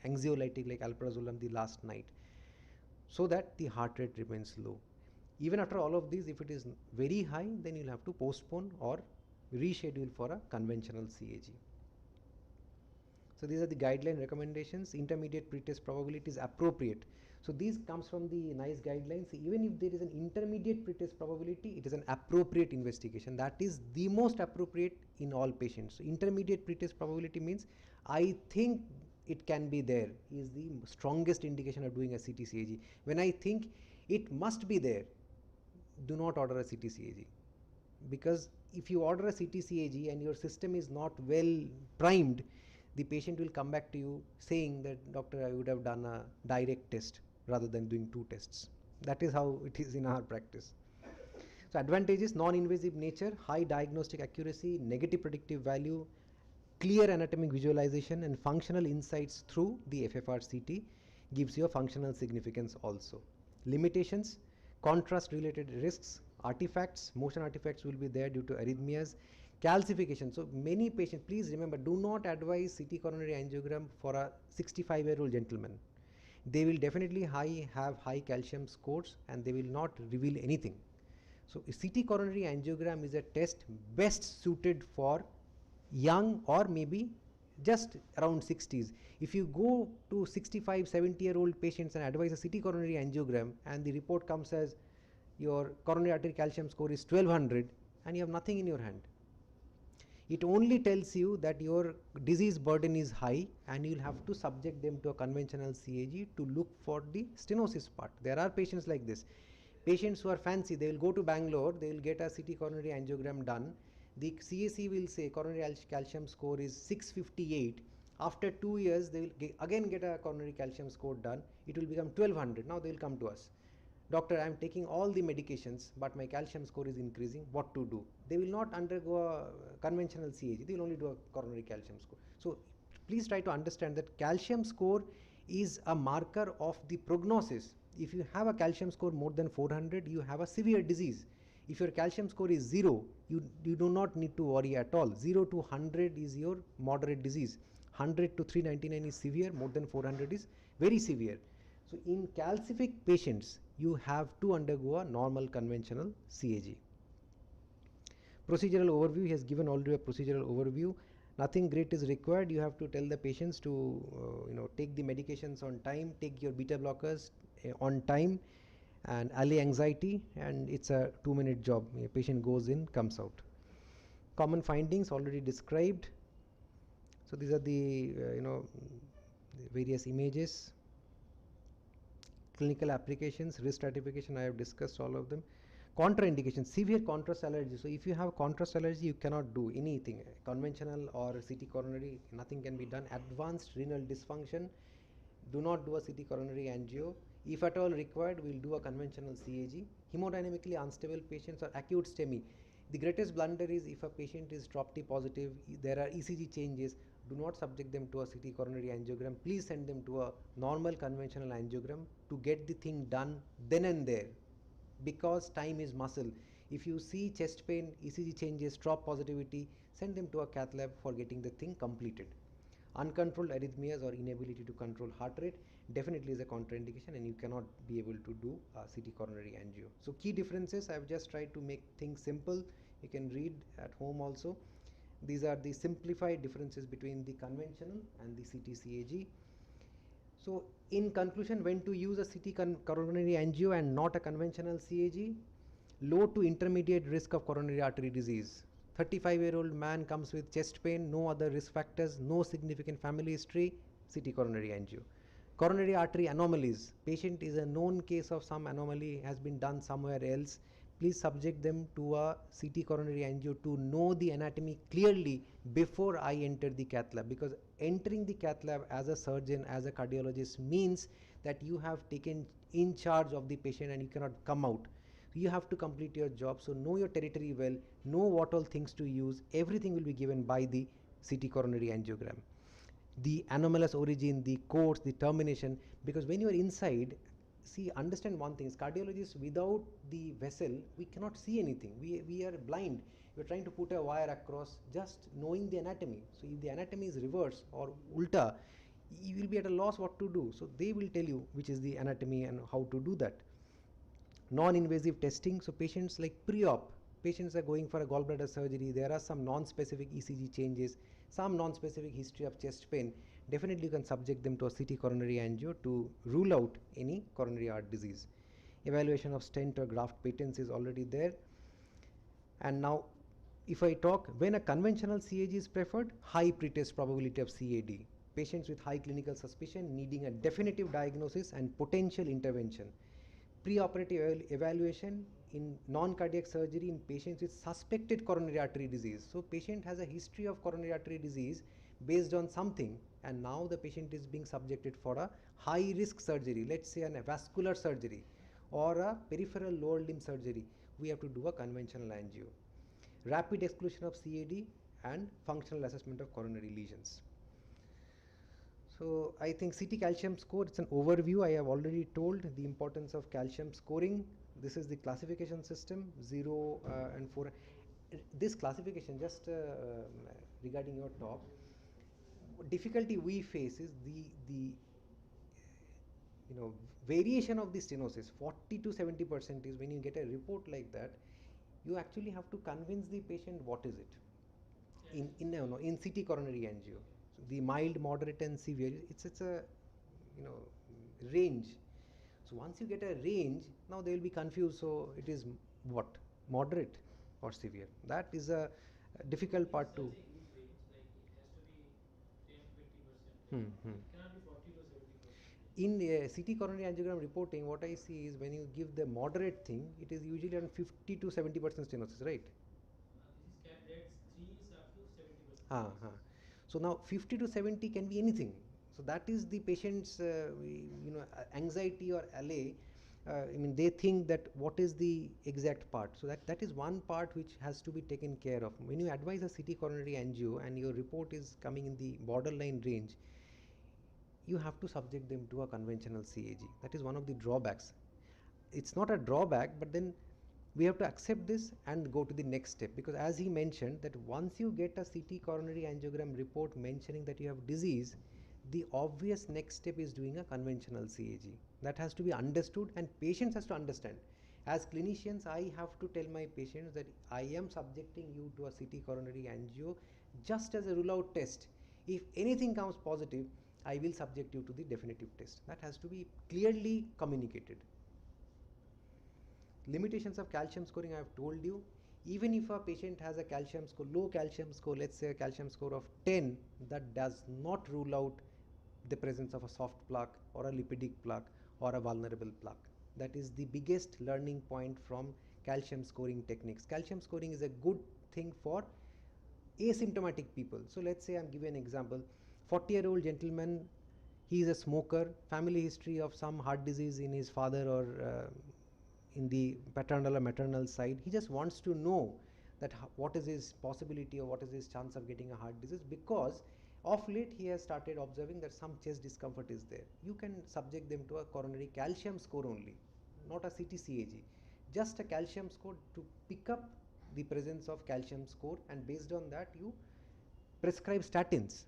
anxiolytic like alprazolam the last night, so that the heart rate remains low. Even after all of these, if it is very high, then you'll have to postpone or reschedule for a conventional CAG. So these are the guideline recommendations. Intermediate pretest probability is appropriate. So these comes from the NICE guidelines. Even if there is an intermediate pretest probability, it is an appropriate investigation. That is the most appropriate in all patients. So intermediate pretest probability means I think it can be there is the strongest indication of doing a CT-CAG. When I think it must be there, do not order a CT-CAG. Because if you order a CT-CAG and your system is not well primed, the patient will come back to you saying that, doctor, I would have done a direct test rather than doing 2 tests. That is how it is in our practice. So advantages: non-invasive nature, high diagnostic accuracy, negative predictive value, clear anatomic visualization, and functional insights through the FFR CT gives you a functional significance also. Limitations: contrast related risks, artifacts, motion artifacts will be there due to arrhythmias, calcification. So many patients, please remember, do not advise CT coronary angiogram for a 65-year-old gentleman. They will definitely have high calcium scores and they will not reveal anything. So a CT coronary angiogram is a test best suited for young or maybe just around 60s. If you go to 65, 70-year-old patients and advise a CT coronary angiogram and the report comes as your coronary artery calcium score is 1200 and you have nothing in your hand, it only tells you that your disease burden is high and you will have to subject them to a conventional CAG to look for the stenosis part. There are patients like this. Patients who are fancy, they will go to Bangalore, they will get a CT coronary angiogram done. The CAC will say coronary calcium score is 658. After 2 years, they will again get a coronary calcium score done. It will become 1200. Now they will come to us. Doctor, I am taking all the medications, but my calcium score is increasing. What to do? They will not undergo a conventional CAG. They will only do a coronary calcium score. So please try to understand that calcium score is a marker of the prognosis. If you have a calcium score more than 400, you have a severe disease. If your calcium score is 0, you do not need to worry at all. 0 to 100 is your moderate disease. 100 to 399 is severe. More than 400 is very severe. So in calcific patients, you have to undergo a normal conventional CAG. Procedural overview, he has given already a procedural overview. Nothing great is required. You have to tell the patients to take the medications on time, take your beta blockers on time, and allay anxiety, and it's a 2-minute job. A patient goes in, comes out. Common findings already described. So these are the various images. Clinical applications, risk stratification, I have discussed all of them. Contraindications, severe contrast allergy. So if you have contrast allergy, you cannot do anything. Conventional or CT coronary, nothing can be done. Advanced renal dysfunction, do not do a CT coronary angio. If at all required, we will do a conventional CAG. Hemodynamically unstable patients or acute STEMI. The greatest blunder is if a patient is TROP-T positive, there are ECG changes, do not subject them to a CT coronary angiogram. Please send them to a normal conventional angiogram to get the thing done then and there, because time is muscle. If you see chest pain, ECG changes, TROP positivity, send them to a cath lab for getting the thing completed. Uncontrolled arrhythmias or inability to control heart rate definitely is a contraindication, and you cannot be able to do a CT coronary angio. So key differences, I have just tried to make things simple. You can read at home also. These are the simplified differences between the conventional and the CT CAG. So in conclusion, when to use a CT coronary angio and not a conventional CAG? Low to intermediate risk of coronary artery disease. 35-year-old man comes with chest pain, no other risk factors, no significant family history, CT coronary angio. Coronary artery anomalies. Patient is a known case of some anomaly has been done somewhere else. Please subject them to a CT coronary angio to know the anatomy clearly before I enter the cath lab, because entering the cath lab as a surgeon, as a cardiologist means that you have taken in charge of the patient and you cannot come out. You have to complete your job. So know your territory well, know what all things to use. Everything will be given by the CT coronary angiogram. The anomalous origin, the course, the termination, because when you are inside, see, understand one thing is cardiologists, without the vessel we cannot see anything. We are blind. You're trying to put a wire across, just knowing the anatomy. So if the anatomy is reverse or ulta, you will be at a loss what to do. So they will tell you which is the anatomy and how to do that. Non-invasive testing. So patients like pre-op, patients are going for a gallbladder surgery, there are some non-specific ECG changes, some non-specific history of chest pain. Definitely you can subject them to a CT coronary angio to rule out any coronary heart disease. Evaluation of stent or graft patency is already there. And now if I talk, when a conventional CAG is preferred, high pretest probability of CAD. Patients with high clinical suspicion needing a definitive diagnosis and potential intervention. Preoperative evaluation in non-cardiac surgery in patients with suspected coronary artery disease. So patient has a history of coronary artery disease based on something, and now the patient is being subjected for a high risk surgery, let's say a vascular surgery or a peripheral lower limb surgery. We have to do a conventional angio. Rapid exclusion of CAD and functional assessment of coronary lesions. So I think CT calcium score, it's an overview. I have already told the importance of calcium scoring. This is the classification system, 0 and 4. This classification, just regarding your talk, difficulty we face is the variation of the stenosis. 40 to 70% is when you get a report like that, you actually have to convince the patient what is it in CT coronary angio. So the mild, moderate and severe, it's a range. So once you get a range, now they will be confused. So it is what, moderate or severe? That is a difficult part to. In CT coronary angiogram reporting, what I see is when you give the moderate thing, it is usually around 50 to 70% stenosis, right? So now 50 to 70 can be anything. So that is the patient's anxiety or allay. They think that what is the exact part. So that is one part which has to be taken care of. When you advise a CT coronary angio and your report is coming in the borderline range, you have to subject them to a conventional CAG. That is one of the drawbacks. It's not a drawback, but then we have to accept this and go to the next step, because as he mentioned that once you get a CT coronary angiogram report mentioning that you have disease, the obvious next step is doing a conventional CAG. That has to be understood and patients has to understand. As clinicians, I have to tell my patients that I am subjecting you to a CT coronary angio just as a rule out test. If anything comes positive, I will subject you to the definitive test. That has to be clearly communicated. Limitations of calcium scoring I have told you. Even if a patient has a calcium score, low calcium score, let's say a calcium score of 10, that does not rule out the presence of a soft plaque or a lipidic plaque or a vulnerable plaque. That is the biggest learning point from calcium scoring techniques. Calcium scoring is a good thing for asymptomatic people. So let's say I'm giving an example. 40-year-old gentleman, he is a smoker, family history of some heart disease in his father or in the paternal or maternal side. He just wants to know that what is his possibility or what is his chance of getting a heart disease, because of late he has started observing that some chest discomfort is there. You can subject them to a coronary calcium score only, not a CT CAG, just a calcium score to pick up the presence of calcium score, and based on that you prescribe statins.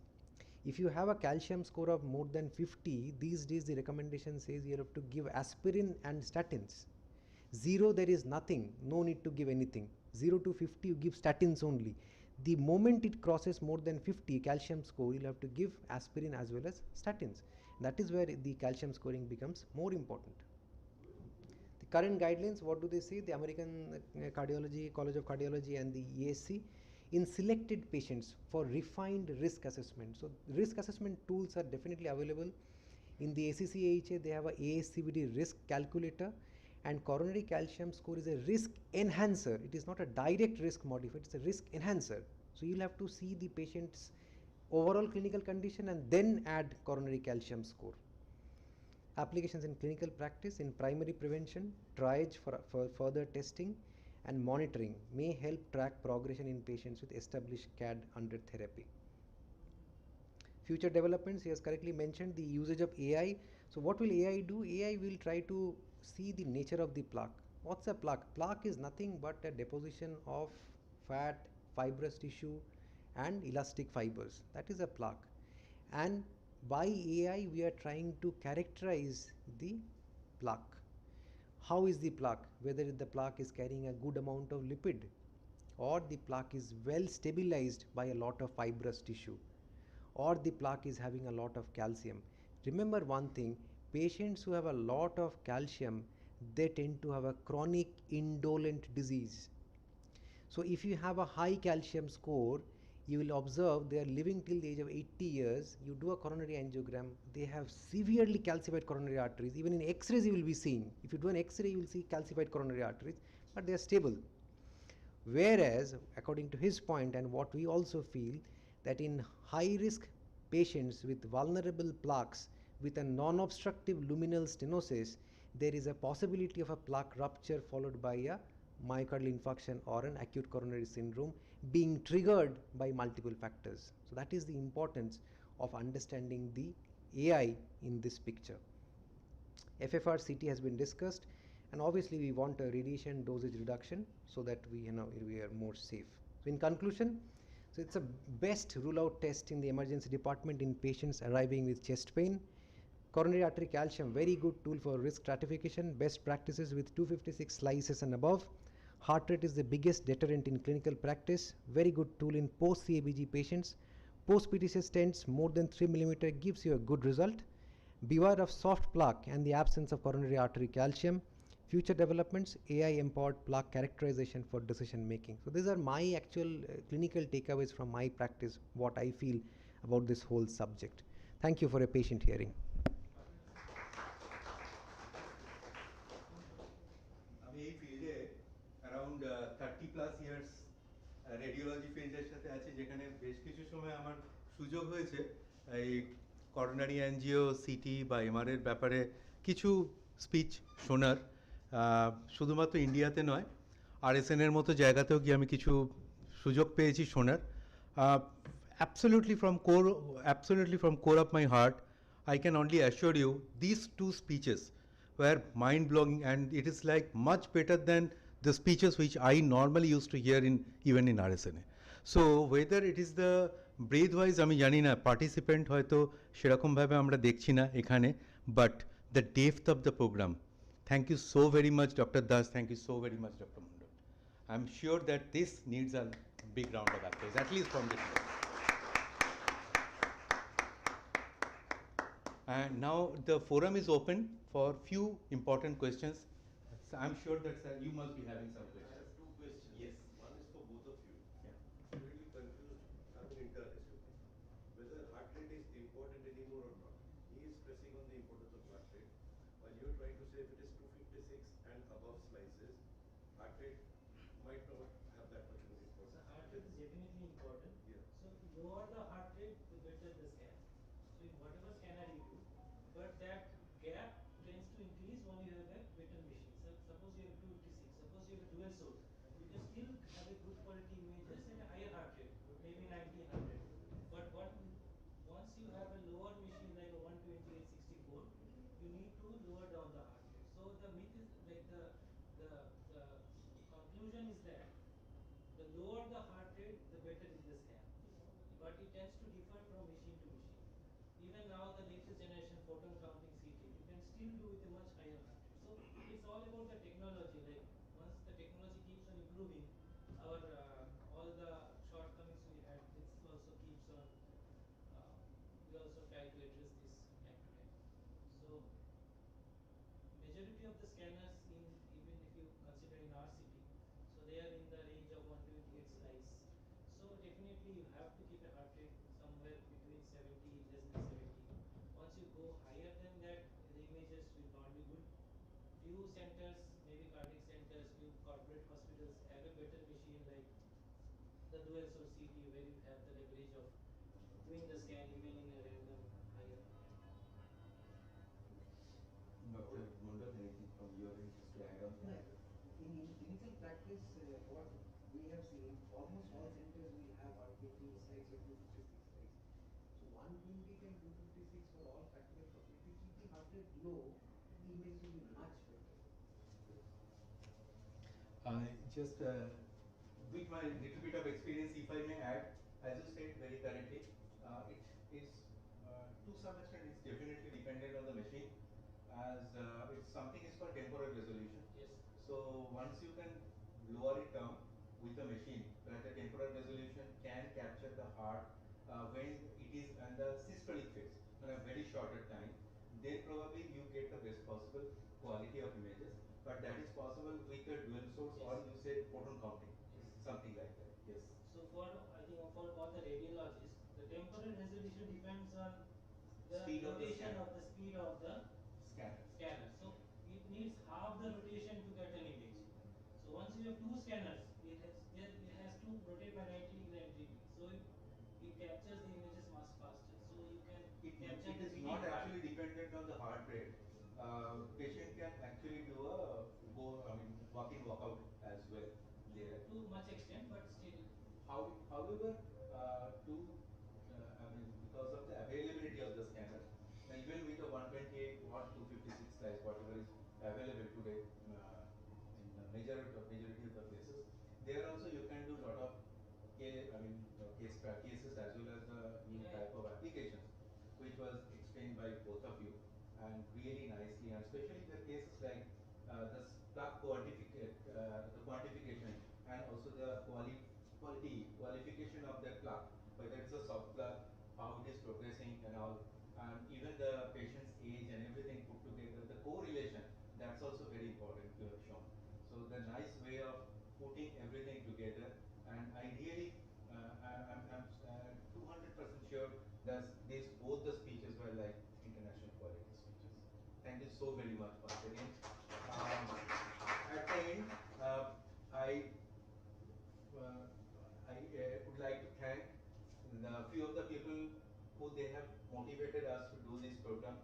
If you have a calcium score of more than 50, these days the recommendation says you have to give aspirin and statins. 0, there is nothing, no need to give anything. 0 to 50, you give statins only. The moment it crosses more than 50 calcium score, you'll have to give aspirin as well as statins. That is where the calcium scoring becomes more important. The current guidelines, what do they say? The American Cardiology, College of Cardiology and the ESC, in selected patients for refined risk assessment. So risk assessment tools are definitely available. In the ACC-AHA, they have a ASCVD risk calculator, and coronary calcium score is a risk enhancer. It is not a direct risk modifier, it's a risk enhancer. So you'll have to see the patient's overall clinical condition and then add coronary calcium score. Applications in clinical practice, in primary prevention, triage for further testing and monitoring may help track progression in patients with established CAD under therapy. Future developments, he has correctly mentioned the usage of AI. So what will AI do? AI will try to see the nature of the plaque. What's a plaque? Plaque is nothing but a deposition of fat, fibrous tissue and elastic fibers. That is a plaque. And by AI we are trying to characterize the plaque. How is the plaque? Whether the plaque is carrying a good amount of lipid, or the plaque is well stabilized by a lot of fibrous tissue, or the plaque is having a lot of calcium. Remember one thing, patients who have a lot of calcium, they tend to have a chronic indolent disease. So if you have a high calcium score, you will observe they are living till the age of 80 years. You do a coronary angiogram, they have severely calcified coronary arteries. Even in X-rays you will be seeing. If you do an X-ray, you will see calcified coronary arteries, but they are stable. Whereas, according to his point and what we also feel, that in high-risk patients with vulnerable plaques with a non-obstructive luminal stenosis, there is a possibility of a plaque rupture followed by a myocardial infarction or an acute coronary syndrome being triggered by multiple factors. So that is the importance of understanding the AI in this picture. FFR CT has been discussed, and obviously we want a radiation dosage reduction so that we are more safe. So in conclusion, so it's a best rule out test in the emergency department in patients arriving with chest pain. Coronary artery calcium, very good tool for risk stratification, best practices with 256 slices and above. Heart rate is the biggest deterrent in clinical practice, very good tool in post-CABG patients. Post-PTCS stents more than 3 mm gives you a good result. Beware of soft plaque and the absence of coronary artery calcium. Future developments, AI-empowered plaque characterization for decision making. So these are my actual clinical takeaways from my practice, what I feel about this whole subject. Thank you for a patient hearing. আমি এই ফিল্ডে around 30+ years radiology ফিল্ডের সাথে আছি, যেখানে বেশ কিছু সময় আমার সুযোগ হয়েছে এই করোনারি অ্যাঞ্জিও, সিটি বা এমআরের ব্যাপারে কিছু স্পিচ শোনার। শুধুমাত্র ইন্ডিয়াতে নয়, আরএসএনের মতো জায়গাতেও গিয়ে আমি কিছু সুযোগ পেয়েছি শোনার। Absolutely from core of my heart, I can only assure you these two speeches were mind-blowing, and it is like much better than the speeches which I normally used to hear even in RSNA. So whether it is the breath-wise, আমি জানি না, participant হয়তো সেরকমভাবে আমরা দেখছি না এখানে, but the depth of the program. Thank you so very much, Dr. Das. Thank you so very much, Dr. Mundal. I'm sure that this needs a big round of applause, at least from this side. And now the forum is open for few important questions. So I'm sure that sir, you must be having some questions. I have two questions. Yes. One is for both of you. Yeah. I'm really confused. I'm an internist. Whether heart rate is important anymore or not. He is stressing on the importance of heart rate, while you're trying to say if it is 256 and above slices, heart rate might not have that much of importance. So heart rate is definitely important. Yeah. So lower the heart rate, the better the scan. So in whatever scanner you do, but that gap tends to increase when you have a better machine. So suppose you have 256, suppose you have a dual source, you can still have a good quality images and a higher heart rate, maybe 90, 100. But once you have a lower machine like a 128, 64, you need to lower down the heart rate. So the myth is like the conclusion is that the lower the heart rate, the better is the scan. But it tends to differ from machine to machine. Even now, the latest generation photon counting CT, you can still do with a much higher heart rate. So it's all about the technology. Like once the technology keeps on improving, our all the shortcomings the scanners in, even if you consider in our city, so they are in the range of 128 slice. So definitely you have to keep a heart rate somewhere between 70, less than 70. Once you go higher than that, the images will not be good. Few centers, maybe cardiac centers, few corporate hospitals have a better machine like the dual source CT, where you have the leverage of doing the scan even in a random higher. Dr. Mundal, anything from your end just to add on? In clinical practice, what we have seen, almost all centers will have 120 slides or 256 slides. So 120 and 256 for all practical purposes. If you keep the heart rate low, the image will be much better. Just with my little bit of experience, if I may add, as you said very correctly, it is to some extent it's definitely dependent on the machine, as it's something is called temporal resolution. Yes. So once you can lower it down with the machine, that the temporal resolution can capture the heart when it is in the systolic phase in a very shorter time, then probably you get the best possible quality of images. But that is possible with the dual source, yes, or you said photon counting, yes, something like that. Yes. So for, I think for all the radiologists, the temporal resolution depends on the Speed of the rotation scanner. of the speed of the Scanner. So it needs half the rotation to get an image. So once you have two scanners, it has to rotate by 90 degrees. So it captures the images much faster. So you can capture It is not actually dependent on the heart rate. Patient can actually do a walk in, walk out as well there. To much extent, but still. However, because of the availability of the scanner, even with the 128 or 256 slice, whatever is available today in the majority of the places, there also you can do lot of cases as well as the new type of applications, which was explained by both of you, and really nicely, and especially the cases like the plaque the quantification, and also the qualification of that plaque, whether it's a soft plaque, how it is progressing and all, and even the patient's age and everything put together, the correlation, that's also very important you have shown. So the nice way of putting everything together, and I really, I'm 200% sure that both the speeches were like international quality speeches. Thank you so very much once again. At the end, I would like to thank the few of the people who they have motivated us to do this program,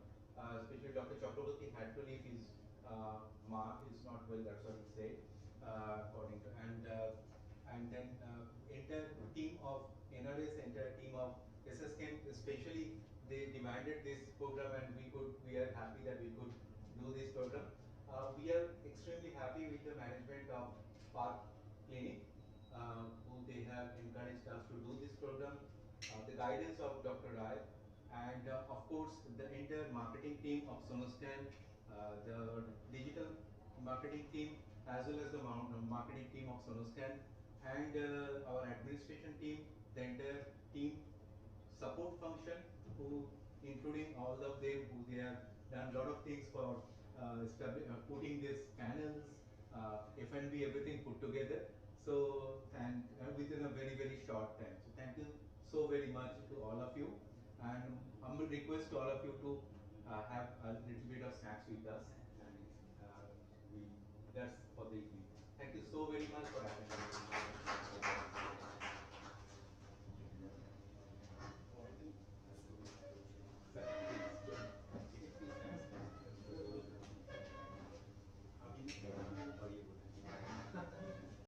especially Dr. Chakraborty had to leave, his ma is not well, that's what he said, according to, and then entire team of NRS, entire team of SSKM, especially they demanded this program, and we are happy that we could do this program. We are extremely happy with the management of Park Clinic, who they have encouraged us to do this program, the guidance of Dr. Rai, and of course the entire marketing team of Sonoscan, the digital marketing team, as well as the marketing team of Sonoscan, and our administration team, the entire team support function, who including all of them, who they have done a lot of things for putting these panels, F&B, everything put together. So, and within a very, very short time. So thank you so very much to all of you, and humble request to all of you to have a little bit of snacks with us, and that's for the evening.